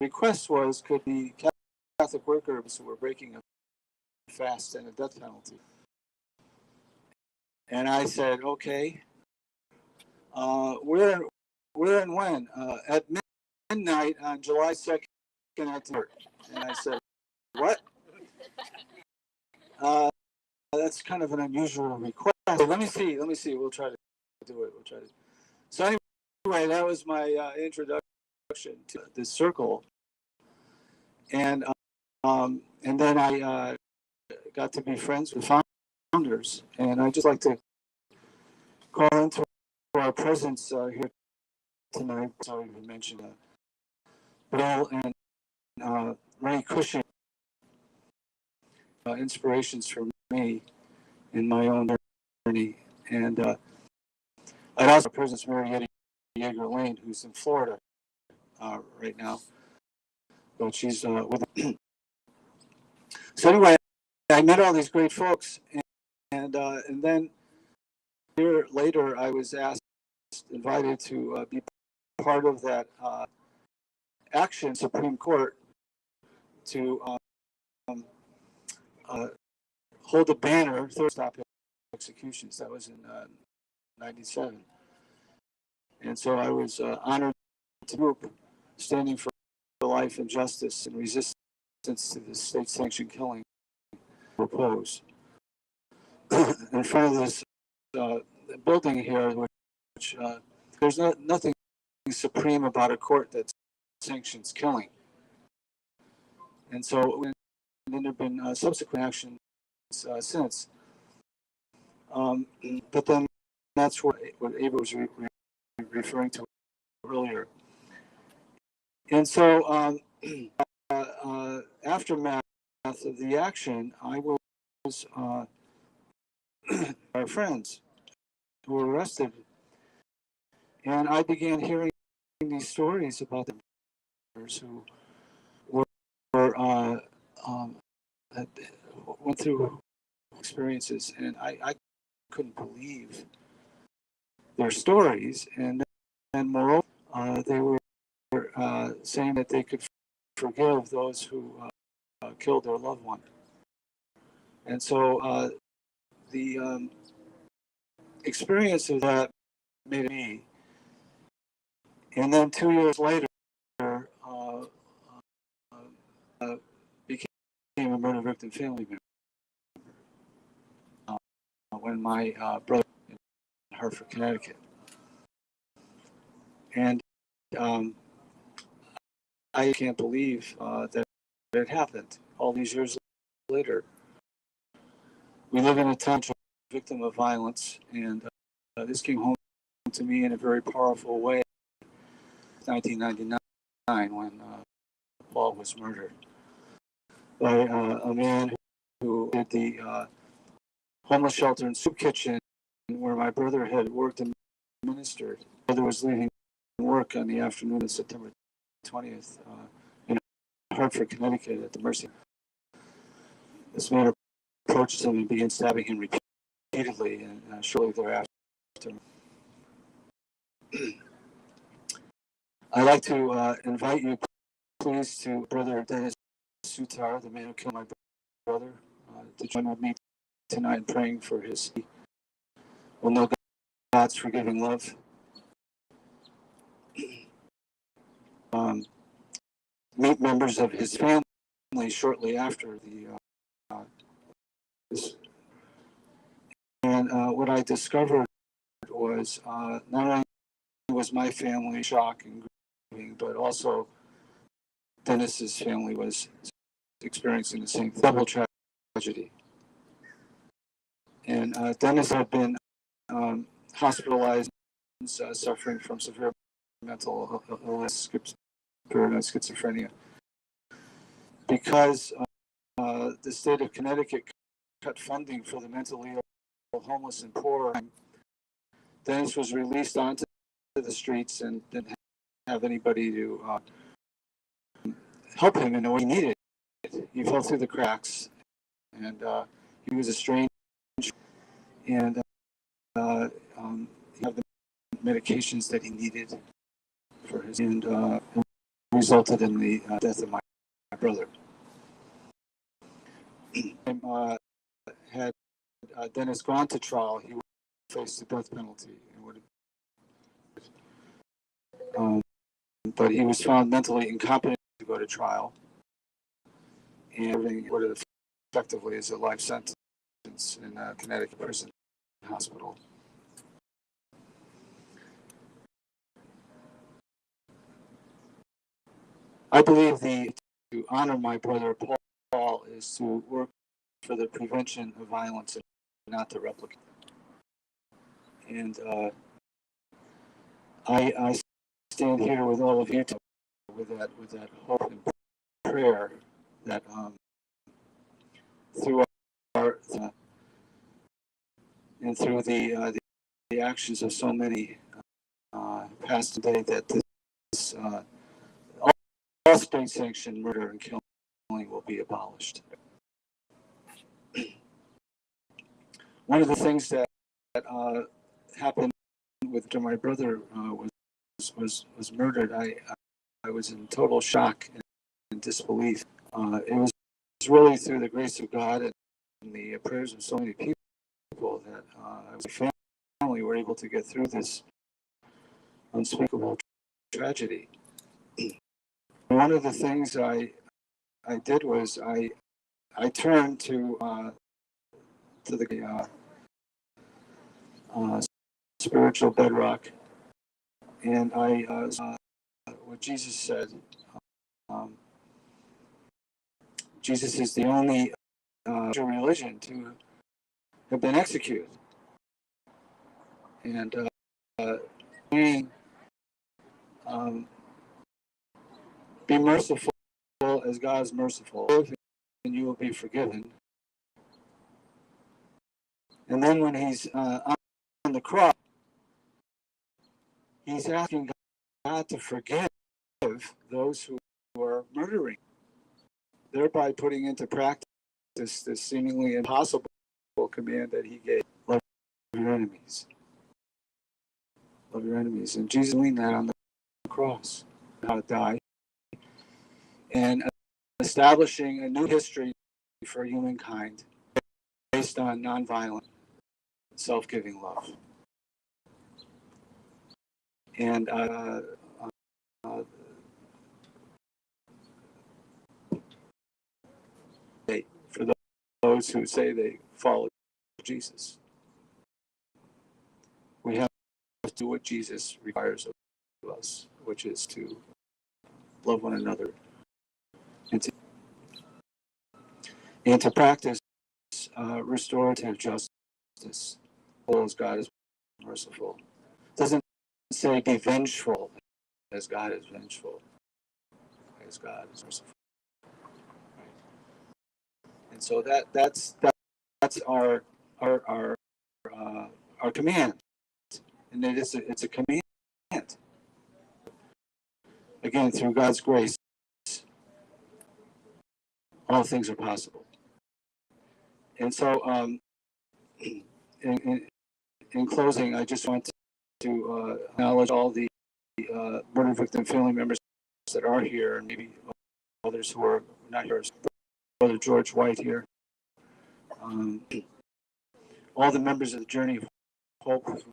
request was, could the Catholic workers who were breaking a fast and a death penalty? And I said, okay. Where and when? At midnight on July 2nd at work. And I said, what? That's kind of an unusual request. Let me see. We'll try to do it. So anyway, that was my introduction to this circle. And then I got to be friends with founders. And I'd just like to call into our presence here tonight. Sorry we mentioned Bill and Ray Cushing, inspirations for me in my own journey. And I'd also presence Mary Yeager Lane, who's in Florida right now, but she's with. So anyway, I met all these great folks, and then a year later, I was invited to be part of that action Supreme Court to hold a banner, third stop executions. That was in '97, and so I was honored to group standing for life and justice and resistance to the state-sanctioned killing proposed in front of this building here, which there's nothing supreme about a court that sanctions killing. And so, and then there have been subsequent actions since. But then that's what Ava was referring to earlier. And so, aftermath of the action, I was our friends who were arrested, and I began hearing these stories about the who were went through experiences, and I couldn't believe their stories, and moreover, they were saying that they could forgive those who killed their loved one. And so the experience of that made me. And then 2 years later, became a murder victim family member. When my brother in Hartford, Connecticut. And I can't believe that it happened all these years later. We live in a town victim of violence, and this came home to me in a very powerful way. 1999, when Paul was murdered by a man who did the homeless shelter and soup kitchen where my brother had worked and ministered. My brother was leaving work on the afternoon of September 20th in Hartford, Connecticut at the Mercy. This man approached him and began stabbing him repeatedly, and shortly thereafter. I'd like to invite you, please, to Brother Dennis Sutar, the man who killed my brother, to join with me tonight in praying for his will know God's forgiving love. Meet members of his family shortly after the this. And what I discovered was not only was my family in shock and grieving, but also Dennis's family was experiencing the same double tragedy. And Dennis had been hospitalized, suffering from severe mental illness, schizophrenia, because the state of Connecticut cut funding for the mentally ill, homeless, and poor, Dennis was released onto the streets and didn't have anybody to help him in the way he needed. He fell through the cracks, and he was estranged, and he had the medications that he needed for his, and it resulted in the death of my brother. Had Dennis gone to trial, he would face the death penalty. But he was found mentally incompetent to go to trial, and what it effectively is a life sentence in a Connecticut prison hospital. I believe to honor my brother Paul is to work for the prevention of violence and not to replicate. And I stand here with all of you with that hope and prayer that through our and through the actions of so many past today, that this all state-sanctioned murder and killing will be abolished. One of the things that happened after my brother was murdered, I was in total shock and disbelief. It was really through the grace of God and the prayers of so many people that my family were able to get through this unspeakable tragedy. One of the things I did was I turned to the spiritual bedrock, and I what Jesus said. Jesus is the only religion to have been executed, and be merciful as God is merciful, and you will be forgiven. And then when he's on the cross, he's asking God to forgive those who are murdering, thereby putting into practice this seemingly impossible command that he gave: love your enemies. Love your enemies. And Jesus doing that on the cross, how to die, and establishing a new history for humankind based on nonviolent, self-giving love. And for those who say they follow Jesus, we have to do what Jesus requires of us, which is to love one another and to practice restorative justice, as God is merciful. It doesn't say be vengeful as God is vengeful, as God is merciful. And so that's our command, and it's a command. Again, through God's grace, all things are possible. And so, in closing, I just want to acknowledge all the murder victim family members that are here, and maybe others who are not here. Brother George White here. All the members of the Journey of Hope,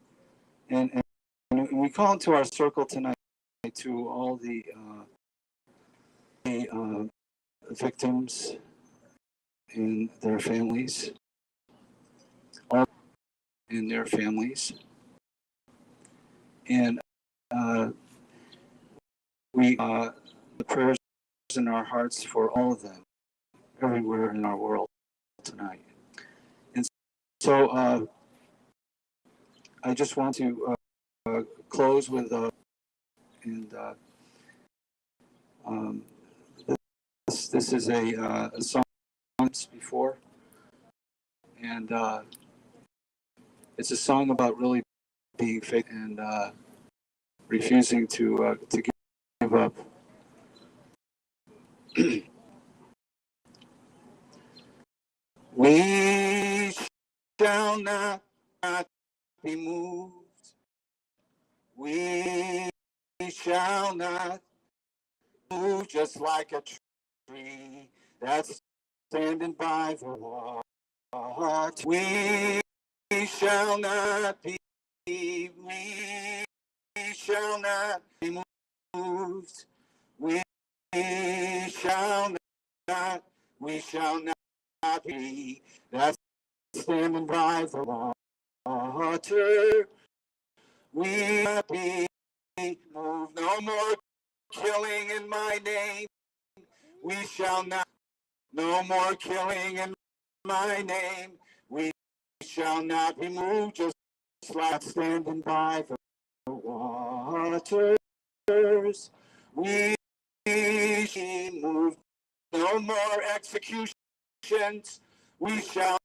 and we call into our circle tonight to all the victims and their families, all in their families, and we the prayers in our hearts for all of them, everywhere in our world tonight. And so I just want to close with this is a song once before. And it's a song about really being faithful and refusing to give up. We shall not be moved. We shall not move, just like a tree that's standing by the water. We shall not be. We shall not be moved. We shall not. We shall not be. That's standing by the water. We not be moved. No more killing in my name. We shall not. No more killing in my name. We shall not be moved. Just like standing by the waters. We moved. No more executions. We shall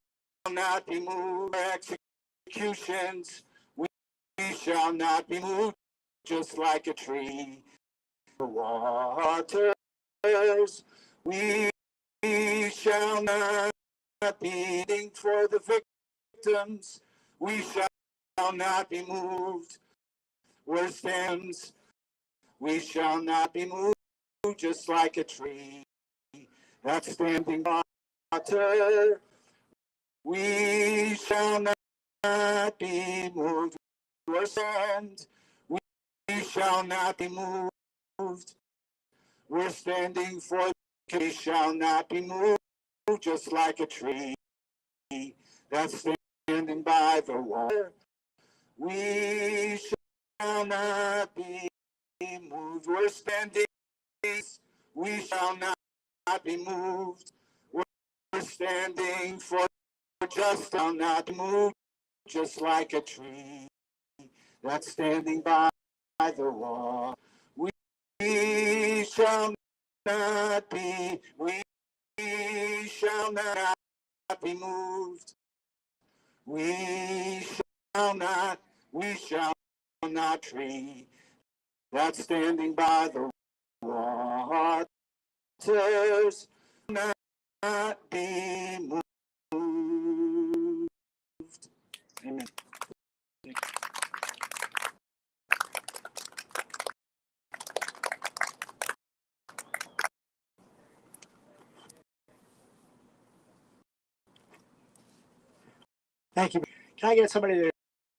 not be moved. Executions. We shall not be moved. Just like a tree. The waters. We shall not be waiting for the victims. We shall not be moved. We're stems. We shall not be moved, just like a tree that's standing by water. We shall not be moved. We're stems. We shall not be moved. We're standing for. We shall not be moved, just like a tree that's standing by the water. We shall not be moved. We're standing. We shall not be moved. We're standing for justice. Shall not be moved, just like a tree that's standing by the wall. We shall not be. We shall not be moved. We shall not tree that's standing by the waters not be moved. Amen. Thank you. Can I get somebody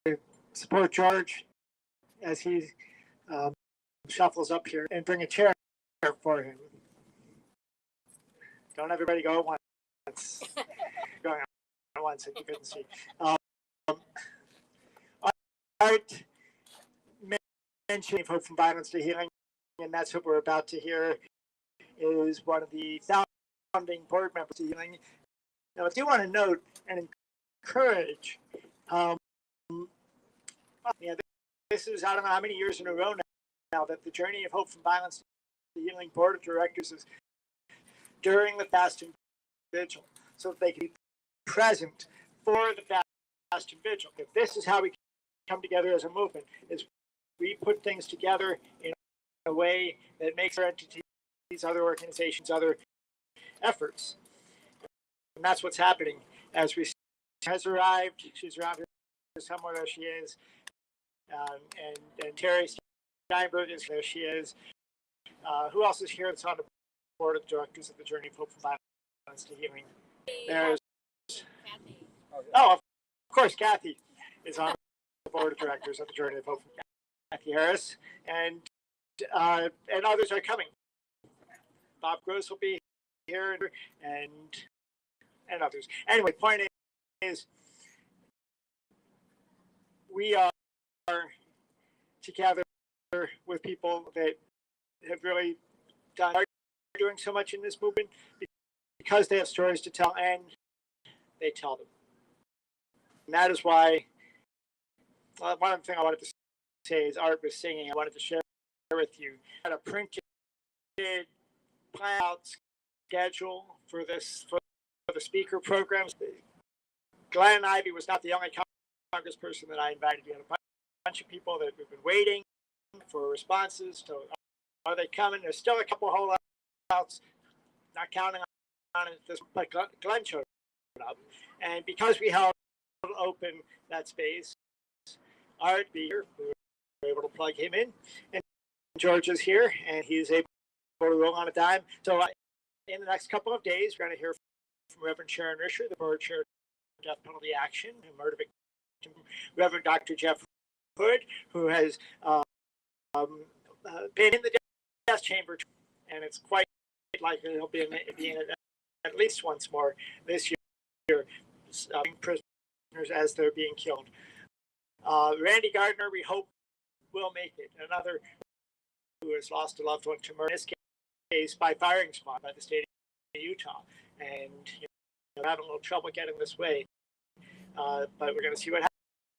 to support George as he shuffles up here and bring a chair for him? Don't everybody go at once. Going at once that you couldn't see. Art mentioning Hope from Violence to Healing, and that's what we're about to hear, is one of the founding board members to Healing. Now, I do want to note and encourage, this is, I don't know how many years in a row now that the Journey of Hope from Violence to Healing Board of Directors is during the Fast and Vigil, so that they can be present for the Fast and Vigil. If this is how we come together as a movement, is we put things together in a way that makes our entities, other organizations, other efforts. And that's what's happening as we has arrived. She's around here somewhere. There she is. And Terry Steinberg is there. She is. Who else is here that's on the board of directors of the Journey of Hope from Violence to Healing? There's Kathy. Oh, of course, Kathy is on the board of directors of the Journey of Hope from Kathy Harris, and others are coming. Bob Gross will be here, and others. Anyway, point is, we are together with people that have really doing so much in this movement because they have stories to tell and they tell them. And that is why one of the things I wanted to say is Art was singing. I wanted to share with you. I had a printed plan out schedule for this the speaker programs. Glenn Ivey was not the only congressperson that I invited. We had a bunch of people that we've been waiting for responses. So are they coming? There's still a couple holdouts, not counting on it. But Glenn showed up, and because we held open that space, Art Beer, we were able to plug him in, and George is here, and he's able to roll on a dime. So in the next couple of days, we're going to hear from Reverend Sharon Risher, the board chair of Death Penalty Action and Murder Victim, Reverend Dr. Jeff Hood, who has been in the death chamber, and it's quite likely he'll be in it at least once more this year, prisoners as they're being killed. Randy Gardner, we hope, will make it. Another who has lost a loved one to murder, in this case by firing squad by the state of Utah, and having a little trouble getting this way. But we're going to see what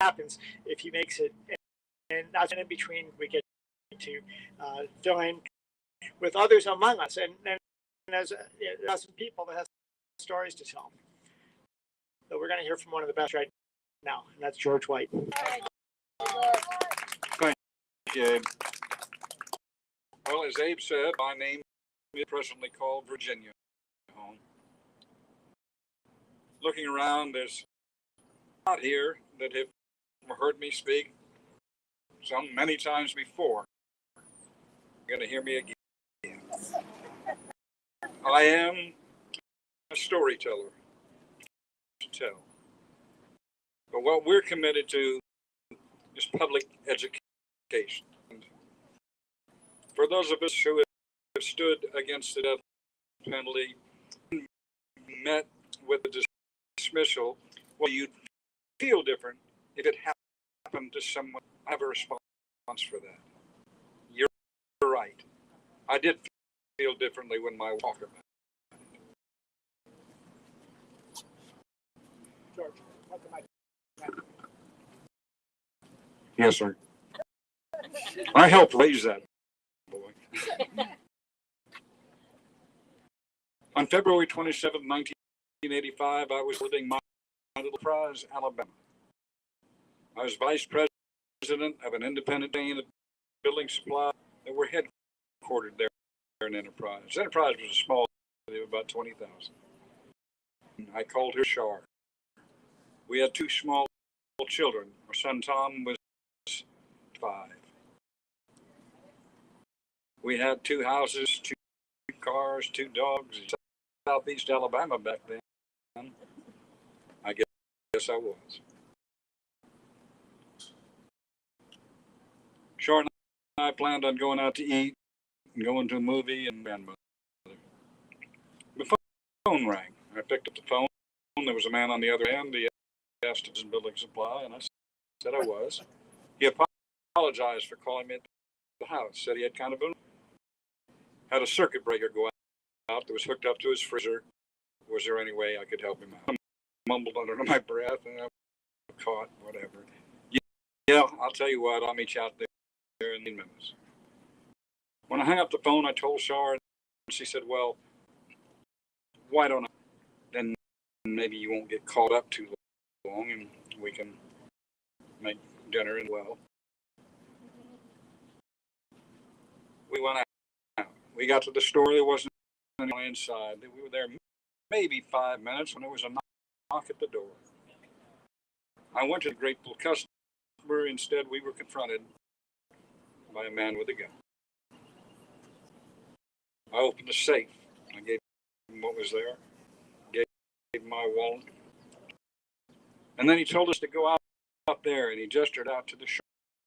happens if he makes it. And that's in between, we get to join with others among us, and as some people that have stories to tell. So we're going to hear from one of the best right now, and that's George White. Thank you, Abe. Well, as Abe said, my name is presently called Virginia home. Looking around, there's out here that have heard me speak many times before. You're going to hear me again. I am a storyteller to tell. But what we're committed to is public education. And for those of us who have stood against the death penalty, met with the dismissal, well, you'd feel different if it happened to someone. I have a response for that. You're right. I did feel differently when my walker met. George, yes, sir. I helped raise that boy. On February 27, 1985, I was living my little prize, Alabama. I was vice president of an independent chain of building supply that were headquartered there in Enterprise. Enterprise was a small city of about 20,000. I called her Char. We had two small children. Our son Tom was 5. We had 2 houses, 2 cars, 2 dogs in Southeast Alabama back then. I guess I was. Char and I planned on going out to eat and going to a movie and grandmother. The phone rang. I picked up the phone. There was a man on the other end. He asked if he was in building supply, and I said I was. He apologized for calling me at the house. Said he had kind of had a circuit breaker go out that was hooked up to his freezer. Was there any way I could help him out? I mumbled under my breath, and I caught whatever. Yeah, I'll tell you what. I'll meet you out there in minutes. When I hung up the phone, I told Char, and she said, "Well, why don't I? Then maybe you won't get caught up too long, and we can make dinner and well." We went out. We got to the store. There wasn't anyone inside. We were there maybe 5 minutes when there was a knock at the door. I went to the grateful customer. Instead, we were confronted by a man with a gun. I opened the safe. I gave him what was there. Gave him my wallet. And then he told us to go out there, and he gestured out to the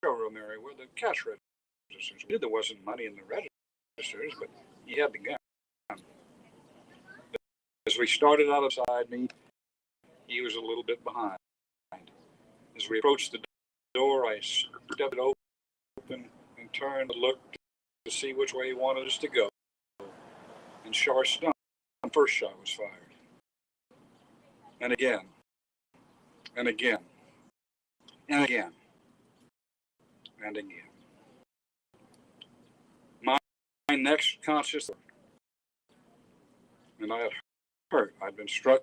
showroom area where the cash registers were. There wasn't money in the registers, but he had the gun. As we started out beside me, he was a little bit behind. As we approached the door, I stepped it open and turned to look to see which way he wanted us to go. And Char stunned. The first shot was fired. And again. And again. And again. And again. My next conscious, and I had hurt. I'd been struck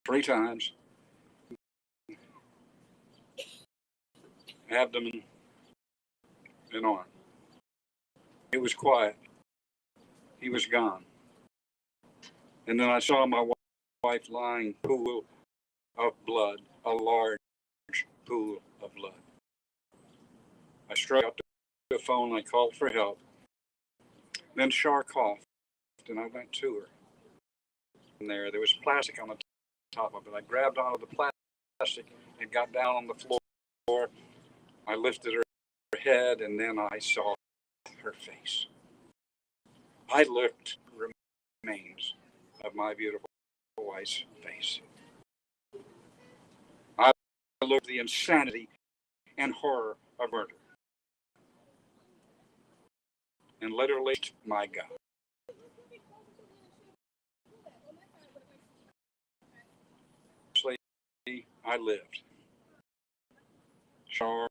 3 times. Abdomen and arm. It was quiet. He was gone. And then I saw my wife lying pool of blood, a large pool of blood. I struck out the phone, I called for help. Then Char coughed, and I went to her. And there was plastic on the top of it. I grabbed onto the plastic and got down on the floor. I lifted her head, and then I saw her face. I looked remains of my beautiful wife's face. I looked at the insanity and horror of murder. And literally, my God. I lived. Char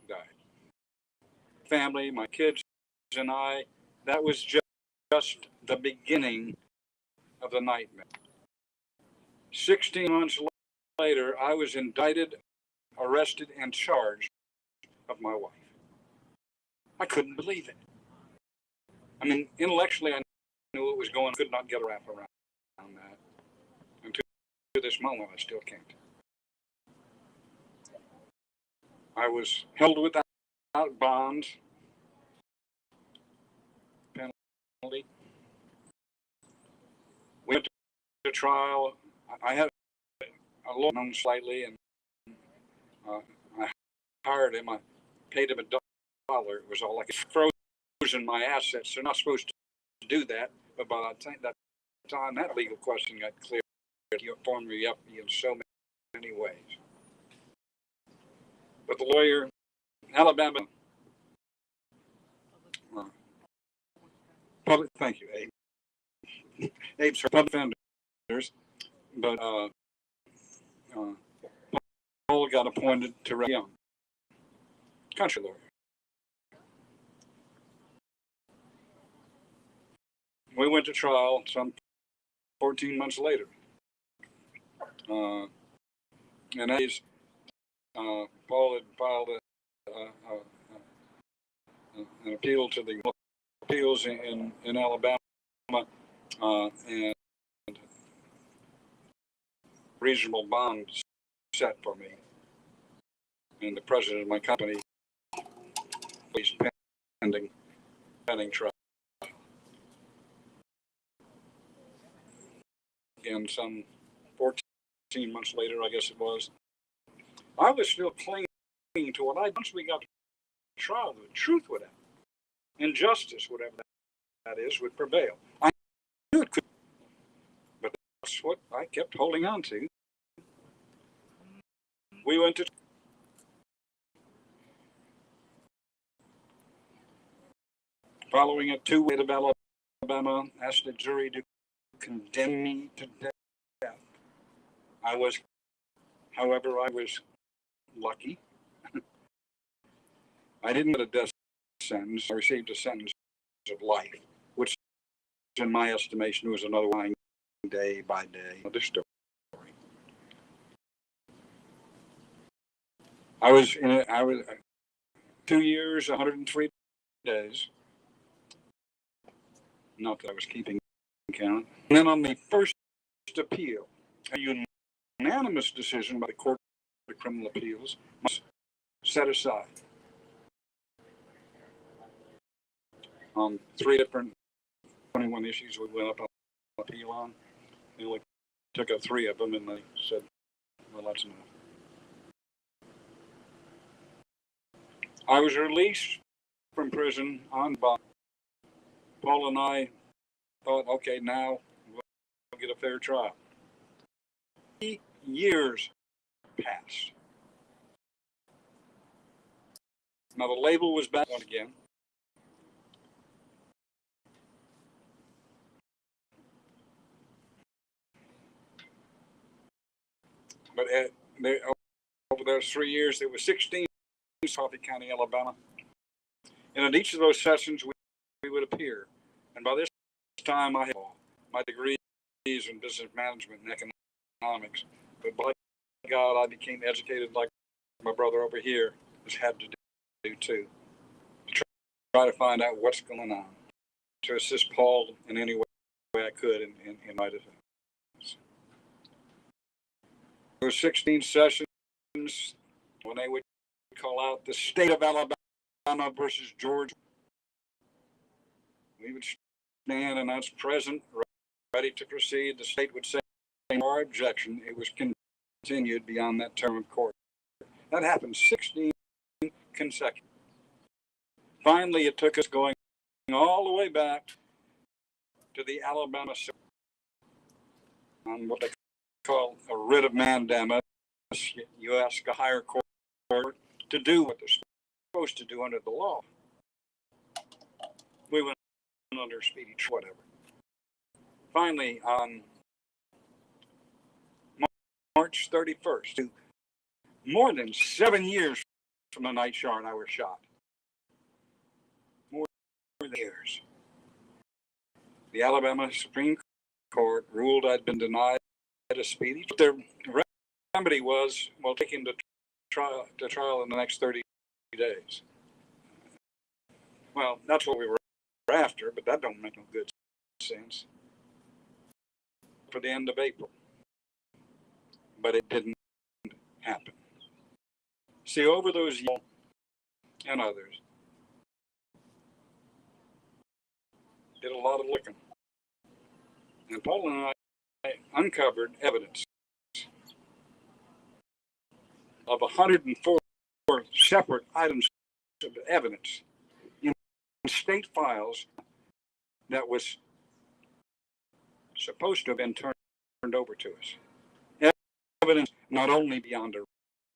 died. Family, my kids and I, that was just the beginning of the nightmare. 16 months later, I was indicted, arrested, and charged of my wife. I couldn't believe it. I mean, intellectually, I knew it was going, could not get a wrap around that. And to this moment, I still can't. I was held without bond, penalty. We went to trial. I had a lawyer known slightly, and I hired him. I paid him $1. It was all like it's frozen my assets. They're not supposed to do that, but by that time, that legal question got cleared. You informed me up in so many ways. But the lawyer, Alabama, public. Thank you, Abe. Abe's for public defenders, but Paul got appointed to Ray Young, country lawyer. We went to trial some 14 months later. And Paul had filed an appeal to the appeals in Alabama, and reasonable bond set for me. And the president of my company was pending trial. And some 14 months later, I guess it was, I was still clinging to what once we got to trial, the truth would happen. And justice, whatever that is, would prevail. I knew it could, but that's what I kept holding on to. We went to following a 2-way of Alabama, asked the jury to condemn me to death. However, I was lucky. I didn't get a death sentence. I received a sentence of life, which in my estimation was another lying day by day of this story. I was 2 years, 103 days. Not that I was keeping count. And then on the first appeal, a unanimous decision by the Court of Criminal Appeals must set aside on 3 different 21 issues we went up on appeal on. They only took up 3 of them, and they said, well, that's enough. I was released from prison on bond. Paul and I thought, okay, now we'll get a fair trial. 3 years passed. Now the label was back on again. But over those 3 years, there were 16 in Coffee County, Alabama. And at each of those sessions, we would appear. And by this time, I had my degree in business management and economics, but by God, I became educated like my brother over here has had to do too, to try to find out what's going on, to assist Paul in any way I could in my defense. There were 16 sessions when they would call out the state of Alabama versus Georgia. We would stand and that's present, ready to proceed. The state would say, "Our objection, it was continued beyond that term of court." That happened 16 consecutive. Finally, it took us going all the way back to the Alabama on what they call a writ of mandamus. You ask a higher court to do what they're supposed to do under the law. We went under speedy whatever. Finally, on March 31st, more than 7 years from the night Char and I were shot. More than years. The Alabama Supreme Court ruled I'd been denied a speedy. Their remedy was, well, take him to trial in the next 30 days. Well, that's what we were after, but that don't make no good sense. For the end of April. But it didn't happen. See, over those years and others, did a lot of looking. And Paul and I uncovered evidence of 104 separate items of evidence in state files that was supposed to have been turned over to us. Evidence not only beyond a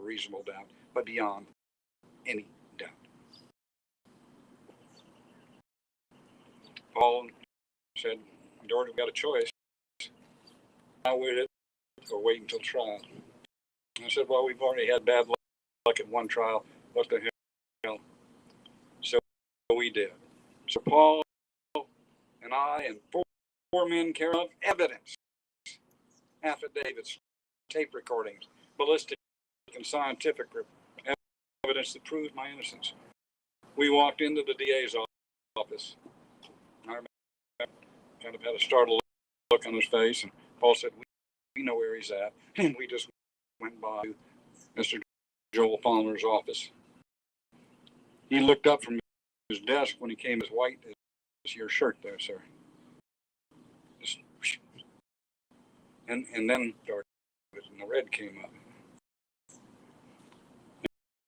reasonable doubt, but beyond any doubt. Paul said, "George, we've got a choice. Now wait it or wait until trial." I said, "Well, we've already had bad luck at one trial. What the hell?" So we did. So Paul and I and four men carried out evidence, affidavits, tape recordings, ballistic and scientific evidence that proved my innocence. We walked into the DA's office. I remember kind of had a startled look on his face, and Paul said, "We know where he's at." And we just went by Mr. Joel Palmer's office. He looked up from his desk when he came as white as your shirt there, sir. And then the red came up.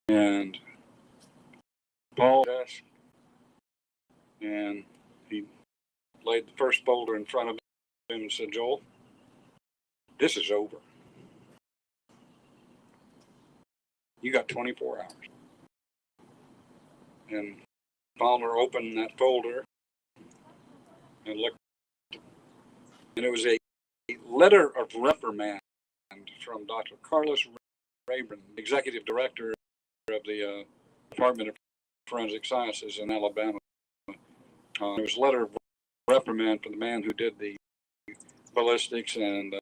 And Paul desk, and he laid the first boulder in front of him and said, "Joel, this is over. You got 24 hours. And Palmer opened that folder and looked, and it was a letter of reprimand from Dr. Carlos Rayburn, executive director of the Department of Forensic Sciences in Alabama. It was a letter of reprimand for the man who did the ballistics and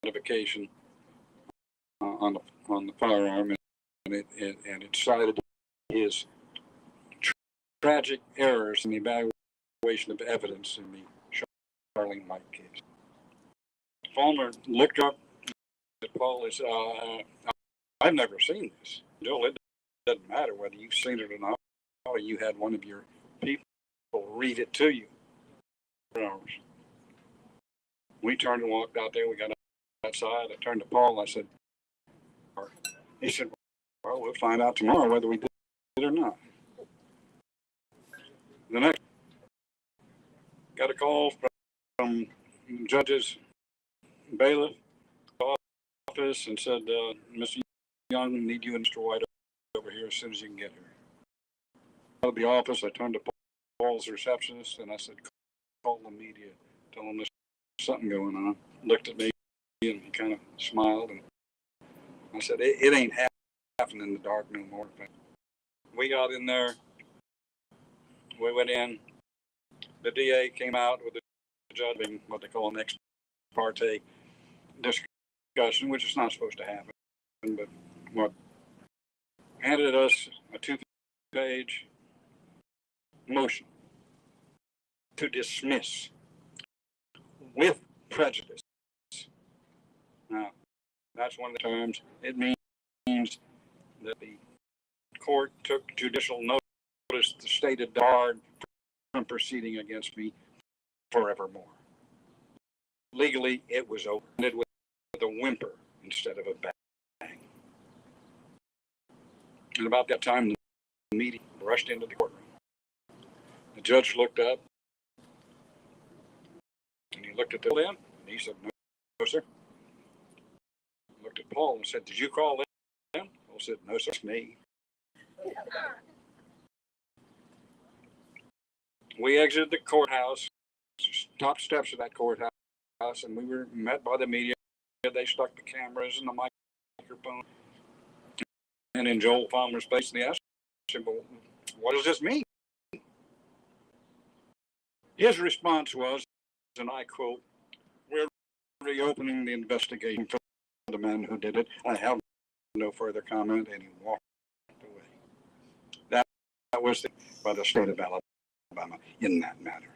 identification on the firearm, and it cited his tragic errors in the evaluation of evidence in the Charlene White case. Palmer looked up at Paul and said, "I've never seen this. Joel, it doesn't matter whether you've seen it or not, or you had one of your people read it to you." We turned and walked out there. We got outside. I turned to Paul and I said, he said, "Well, we'll find out tomorrow whether we did it or not." The next, got a call from Judge's bailiff office and said, "Mr. Young, need you and Mr. White over here as soon as you can get here." Out of the office, I turned to Paul's receptionist and I said, "Call the media, tell them there's something going on." Looked at me and he kind of smiled, and I said, it ain't happening in the dark no more." We got in there, we went in, the DA came out with the judge being what they call an ex parte discussion, which is not supposed to happen. But what handed us a 2-page motion to dismiss with prejudice. Now, that's one of the terms. It means that the court took judicial notice the stated barred from proceeding against me forevermore. Legally, it was opened with a whimper instead of a bang. And about that time, the media rushed into the courtroom. The judge looked up, and he looked at the man, and he said, "No, sir." He looked at Paul and said, "Did you call them?" Paul said, "No, sir, it's me." We exited the courthouse, top steps of that courthouse, and we were met by the media. They stuck the cameras and the microphone. And in Joel Palmer's face, and they asked him, "Well, what does this mean?" His response was, and I quote, "We're reopening the investigation for the man who did it. I have no further comment," and he walked away. That was by the state of Alabama in that matter.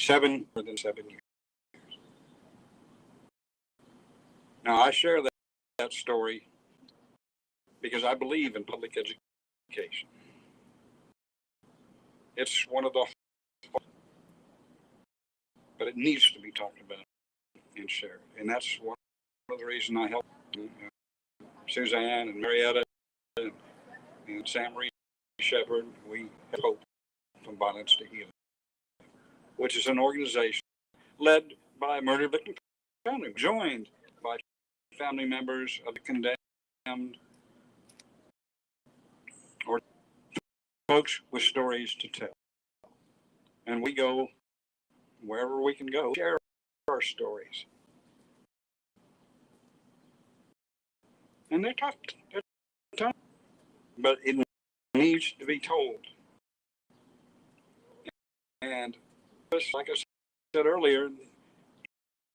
More than 7 years. Now, I share that story because I believe in public education. It's one of the, but it needs to be talked about and shared. And that's one of the reasons I helped Suzanne and Marietta and Sam Reed Shepherd. We have Hope from Violence to Healing, which is an organization led by murder victim family, joined by family members of the condemned or folks with stories to tell. And we go wherever we can go, share our stories. And they're tough, but it needs to be told. And just like I said earlier,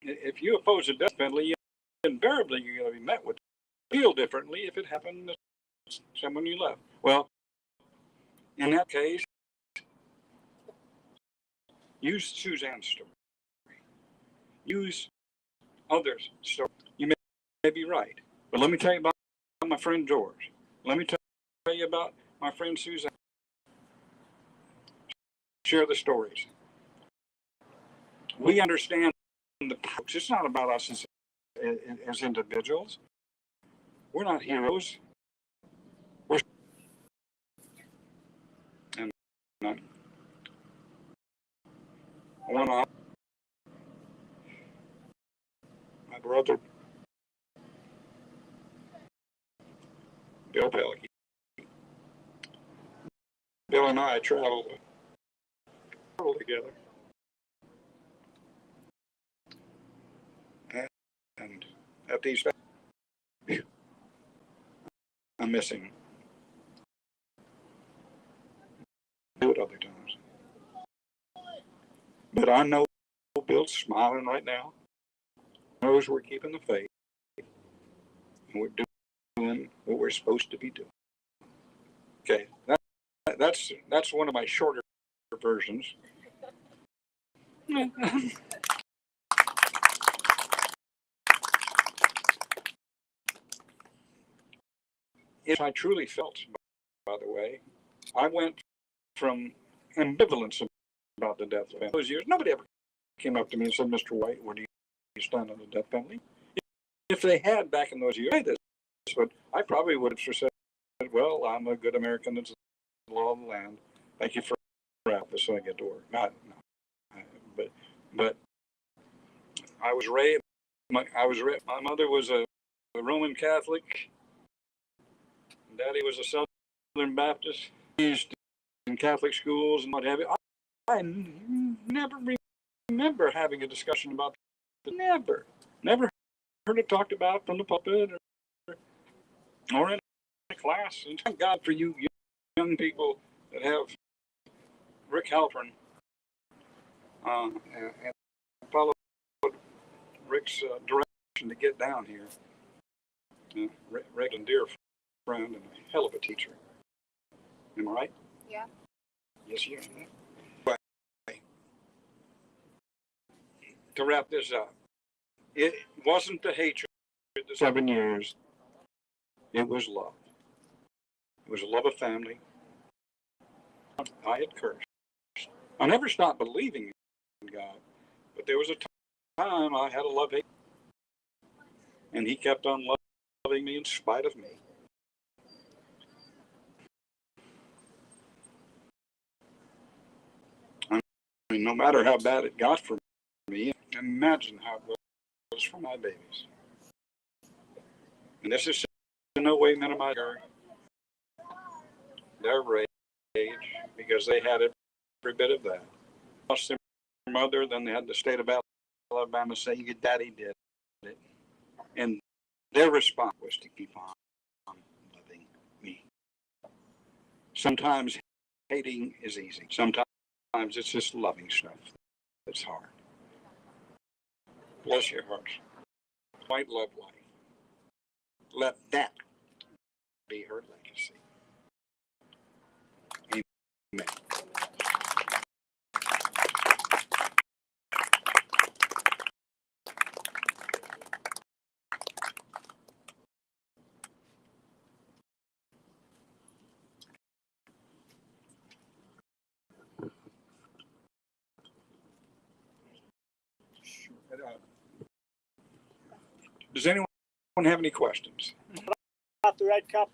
if you oppose the death penalty, invariably you're going to be met with feel differently if it happened to someone you love. Well, in that case, use Suzanne's story. Use others' story. You may be right, but let me tell you about my friend George. Let me tell you about my friend Suzanne. Share the stories. We understand the pouch. It's not about us as individuals. We're not heroes. And I want to my brother Bill Pelkey. Bill and I traveled together. And at these, I'm missing. Do it other times. But I know Bill's smiling right now. Knows we're keeping the faith. And we're doing what we're supposed to be doing. Okay, that's one of my shorter versions. If I truly felt, by the way, I went from ambivalence about the death penalty. Those years, nobody ever came up to me and said, "Mr. White, where do you stand on the death penalty?" If they had back in those years, but I probably would have said, "Well, I'm a good American. It's the law of the land. Thank you for this, so I get to work." But I was raised. My mother was a Roman Catholic. Daddy was a Southern Baptist. Raised in Catholic schools and what have you. I never remember having a discussion about it. Never heard it talked about from the pulpit or in a class. And thank God for you young people that have Rick Halpern and followed Rick's direction to get down here. Rick, a dear friend and a hell of a teacher. Am I right? Yeah. Yes, you are. But to wrap this up, it wasn't the hatred. The 7 years. It was love. It was a love of family. I had cursed. I never stopped believing in God, but there was a time I had a love hate, and He kept on loving me in spite of me. I mean, no matter how bad it got for me, imagine how it was for my babies. And this is in no way minimize their rage, because they had every bit of that. Lost their mother, then they had the state of Alabama say, "Your daddy did it," and their response was to keep on loving me. Sometimes hating is easy. Sometimes it's just loving stuff that's hard. Bless your hearts. White love life. Let that be her legacy. Amen. Does anyone have any questions? About the red cup.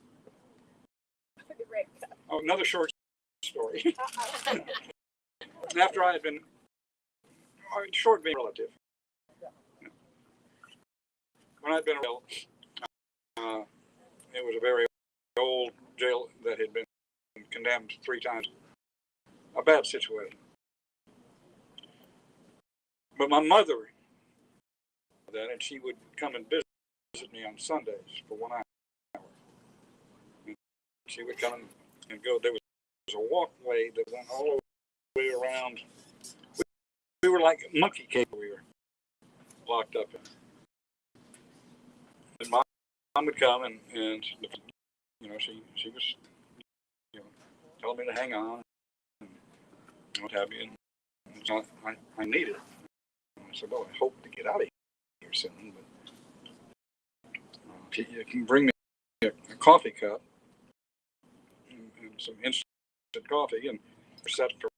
Oh, another short story. After I had been, short being relative, when I'd been ill, it was a very old jail that had been condemned 3 times. A bad situation. But my mother, and she would come and visit me on Sundays for 1 hour. And she would come and go. There was a walkway that went all the way around. We were like monkey cage. We were locked up in. And mom would come and you know, she was, you know, telling me to hang on and what have you. And so I need it. And I said, well, I hope to get out of here soon, but you can bring me a coffee cup and some instant coffee, and set for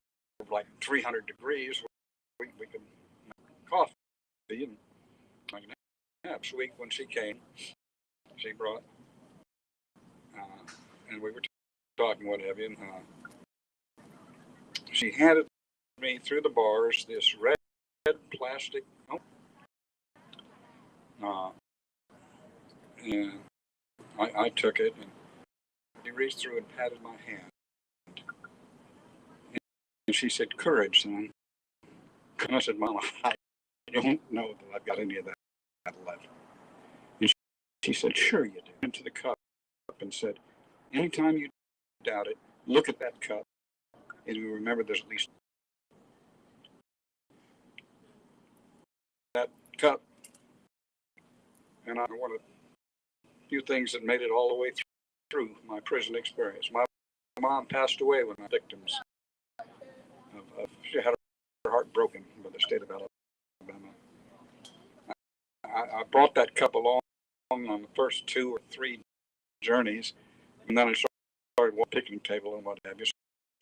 like 300 degrees. We could make coffee, and I can have. So when she came, she brought, and we were talking, what have you, and she handed me through the bars this red plastic, and I took it, and she reached through and patted my hand. And she said, "Courage, son." And I said, "Mama, I don't know that I've got any of that left." And she said, "Sure you do." Into the cup and said, "Anytime you doubt it, look at that cup, and you remember there's at least that cup." And one of the few things that made it all the way through my prison experience. My mom passed away when my victims she had her heart broken by the state of Alabama. I brought that cup along on the first 2 or 3 journeys, and then I started with a picnic table and what have you.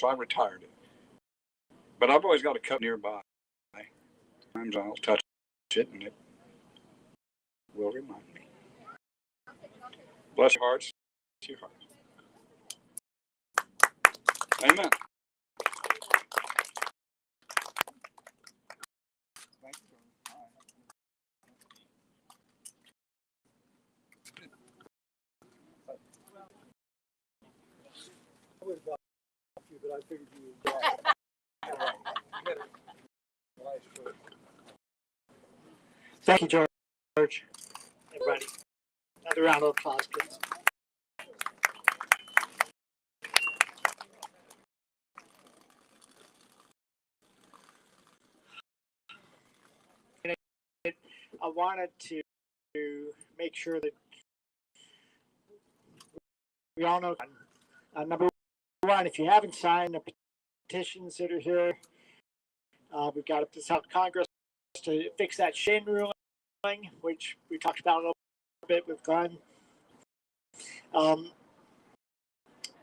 So I retired it. But I've always got a cup nearby. Sometimes I'll touch it, and it will remind me. Bless your hearts. Bless your hearts. Amen. I would have got you, but I figured you would. Thank you, George. Everybody, another round of applause, please. I wanted to make sure that we all know. Number one, if you haven't signed the petitions that are here, we've got to tell Congress to fix that Shane ruling, which we talked about a little bit with Glenn.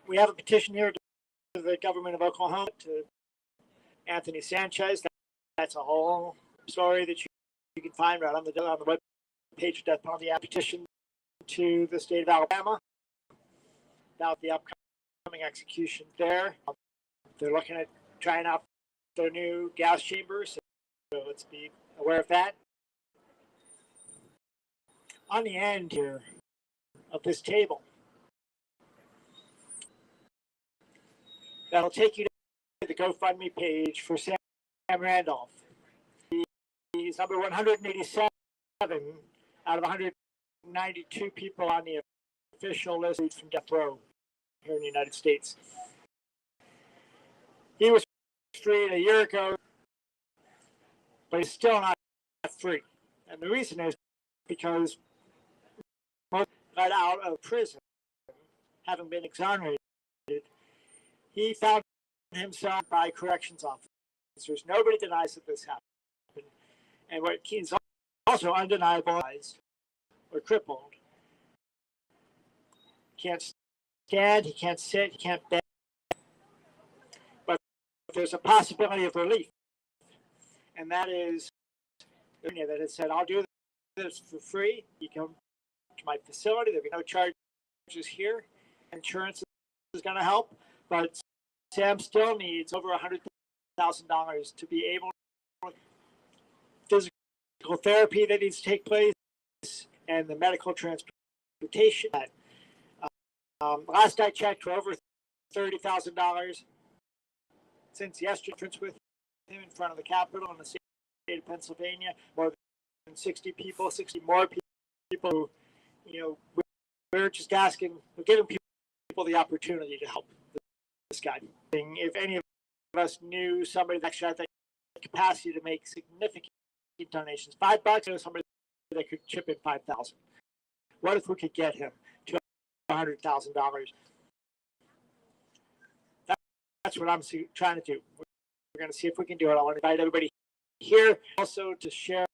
We have a petition here to the government of Oklahoma, to Anthony Sanchez. That's a whole story that you can find right on the web page of Death Penalty. Petition to the state of Alabama about the upcoming execution there. They're looking at trying out their new gas chambers, so let's be aware of that. On the end here of this table, that'll take you to the GoFundMe page for Sam Randolph. He's number 187 out of 192 people on the official list from death row here in the United States. He was freed a year ago, but he's still not free. And the reason is because most got out of prison, having been exonerated, he found himself by corrections officers. Nobody denies that this happened. And what he's also undeniable or crippled. He can't stand, he can't sit, he can't bend. But there's a possibility of relief. And that is that has said, I'll do this for free. You come to my facility, there'll be no charges here. Insurance is going to help. But Sam still needs over $100,000 to be able to physical therapy that needs to take place and the medical transportation. Last I checked, we're over $30,000 since yesterday with him in front of the Capitol in the state of Pennsylvania. More than 60 people, 60 more people who, we're just asking, we're giving people the opportunity to help this guy. If any of us knew somebody that actually had the capacity to make significant donations, $5, somebody that could chip in $5,000. What if we could get him to $100,000? That's what I'm trying to do. We're going to see if we can do it. I want to invite everybody here also to share.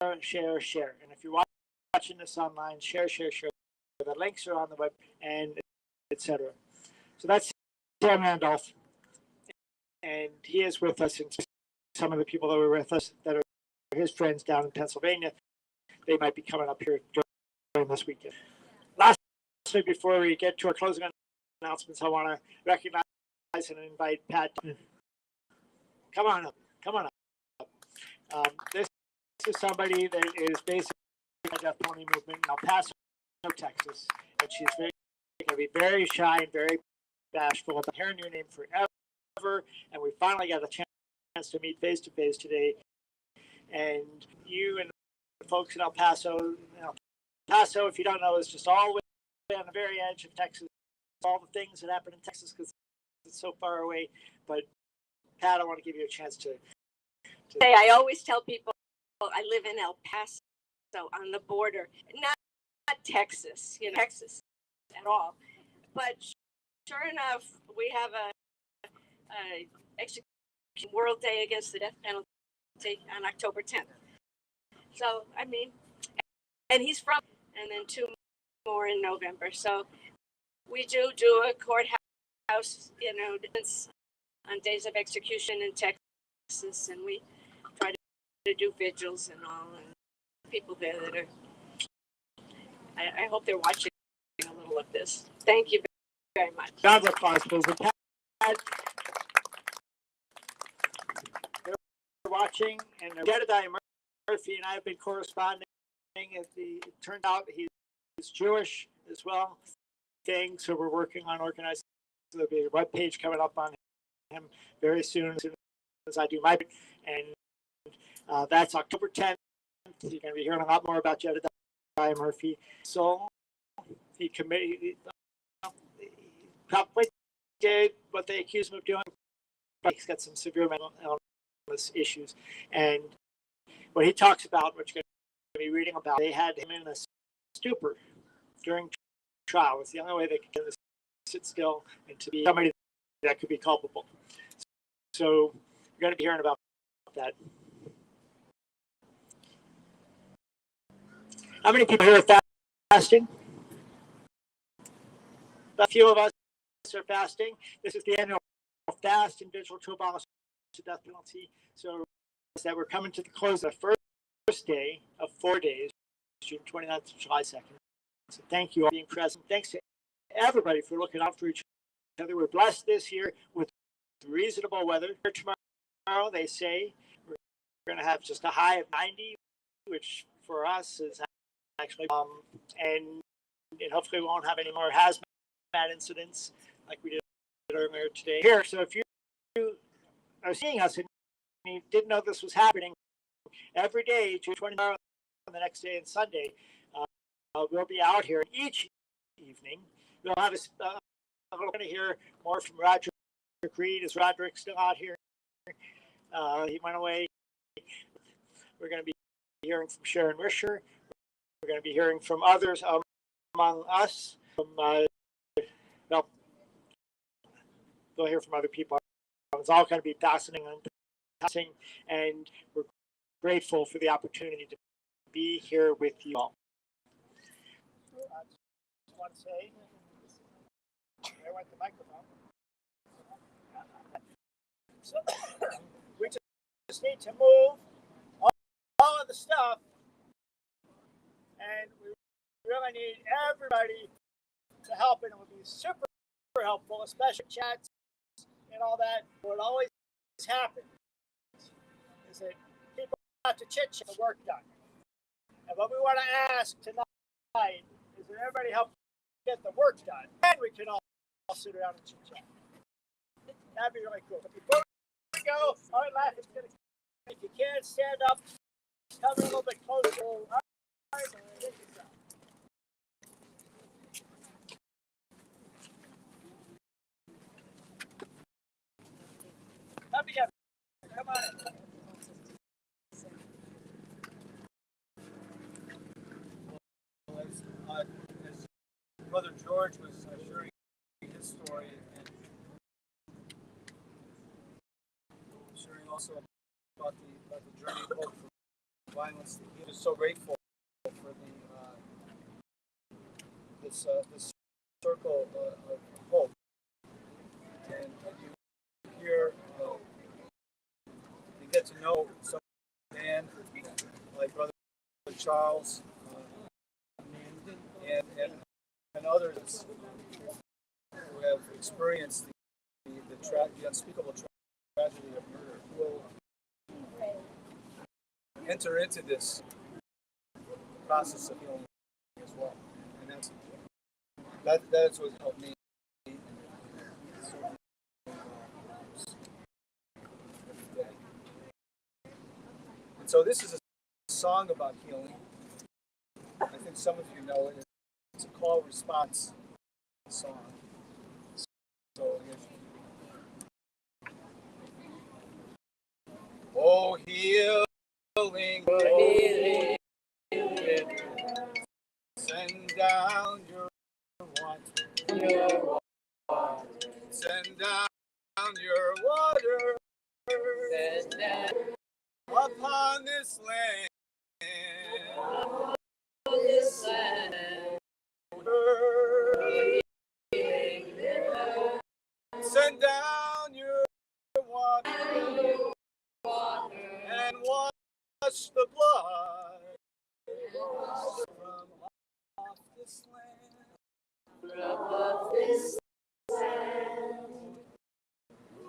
And if you're watching this online, share. The links are on the web, and etc. So that's Sam Randolph, and he is with us. And some of the people that were with us that are his friends down in Pennsylvania, they might be coming up here during this weekend. Lastly, before we get to our closing announcements, I want to recognize and invite Pat. Come on up. This is somebody that is basically the death penalty movement in El Paso, Texas, and she's going to be very shy and very bashful about hearing your name forever. And we finally got a chance to meet face to face today. And you and the folks in El Paso, if you don't know, is just all the way on the very edge of Texas. All the things that happen in Texas because it's so far away. But Pat, I want to give you a chance to. I always tell people I live in El Paso, on the border, not Texas, Texas at all. But sure enough, we have a execution World Day Against the Death Penalty on October 10th. So, and he's from, and then 2 more in November. So we do a courthouse, on days of execution in Texas, and we try to do vigils and all, and people there that are, I hope they're watching a little of this. Thank you very much. Round of applause, please. Pat, they're watching, and Jedediah Murphy and I have been corresponding. It turned out he's Jewish as well. So we're working on organizing. There'll be a web page coming up on him very soon, as soon as I do my. And that's October 10th. You're going to be hearing a lot more about Jedediah Murphy. So he probably did what they accused him of doing. He's got some severe mental illness issues. And what he talks about, which is going to me reading about. They had him in a stupor during trial. It's the only way they could get him to sit still and to be somebody that could be culpable. So you're going to be hearing about that. How many people here are fasting? A few of us are fasting. This is the annual Fast and Vigil to Abolish the Death Penalty. So that we're coming to the close of the first day of 4 days, June 29th to July 2nd. So thank you all for being present. Thanks to everybody for looking out for each other. We're blessed this year with reasonable weather. Tomorrow, they say, we're going to have just a high of 90, which for us is actually, and hopefully we won't have any more hazmat incidents like we did earlier today here. So if you are seeing us and you didn't know this was happening, every day, June 29th, and the next day and Sunday, we'll be out here each evening. We'll have we're going to hear more from Roderick Reed. Is Roderick still out here? He went away. We're going to be hearing from Sharon Risher. We're going to be hearing from others among us. We'll hear from other people. It's all going to be fascinating and we're grateful for the opportunity to be here with you all. I just want to say, there went the microphone. So, we just need to move all of the stuff, and we really need everybody to help, and it would be super helpful, especially chats and all that. What always happens is that people have to chit-chat the work done. And what we want to ask tonight is that everybody help get the work done, and we can all sit around and chit-chat. That'd be really cool. But before we go, all right, if you can't stand up, come a little bit closer. All right, come together. Come on in. As Brother George was sharing his story and sharing also about the journey of hope for violence, he was so grateful for this circle of hope. And you hear, you get to know some man like Brother Charles and others who have experienced the unspeakable tragedy of murder, who will enter into this process of healing as well. And that's what helped me. And so this is a song about healing. I think some of you know it. It's a call response song. So oh, healing, send down your water, send down your water upon this land. Send down your water and wash the blood from off this land.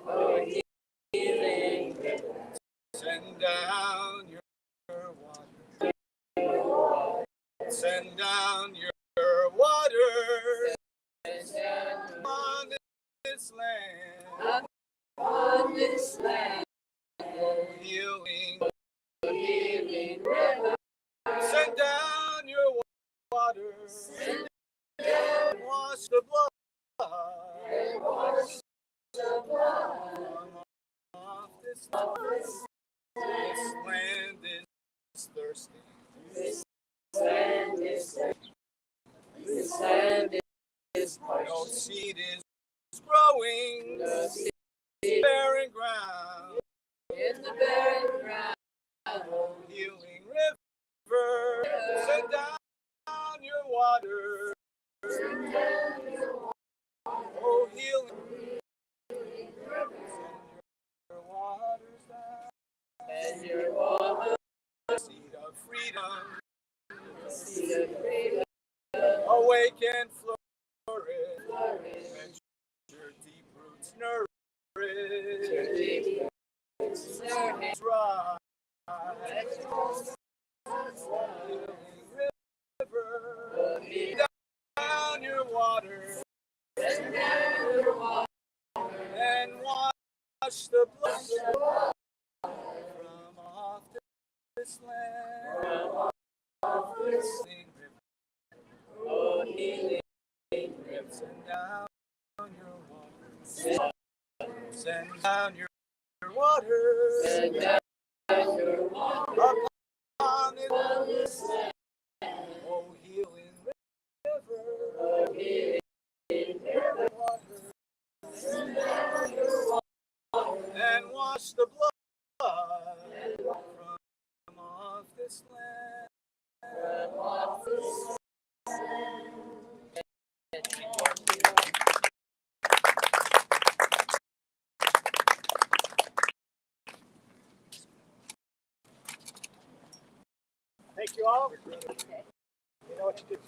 Oh, healing. Send down your water. Send down your water on this land. On this land. Oh, healing. Send down your water. Wash the blood. Wash the blood. Off this land. This land is thirsty. Oh, seed is growing, barren ground, in the barren ground. Oh, healing river, send down your water. Oh, healing river, send your waters down. Send your waters, seed of freedom, seed of freedom. Awake and flourish, and your deep roots nourish. Rise, healing river, down your water, and wash the blood from off this land. Oh, healing river, send down your water, send down your water, send down your water upon this land. Oh, healing river, oh, healing river, water, send down your water, and wash the blood from off this land. From off this land. Thank you all. You know what to do.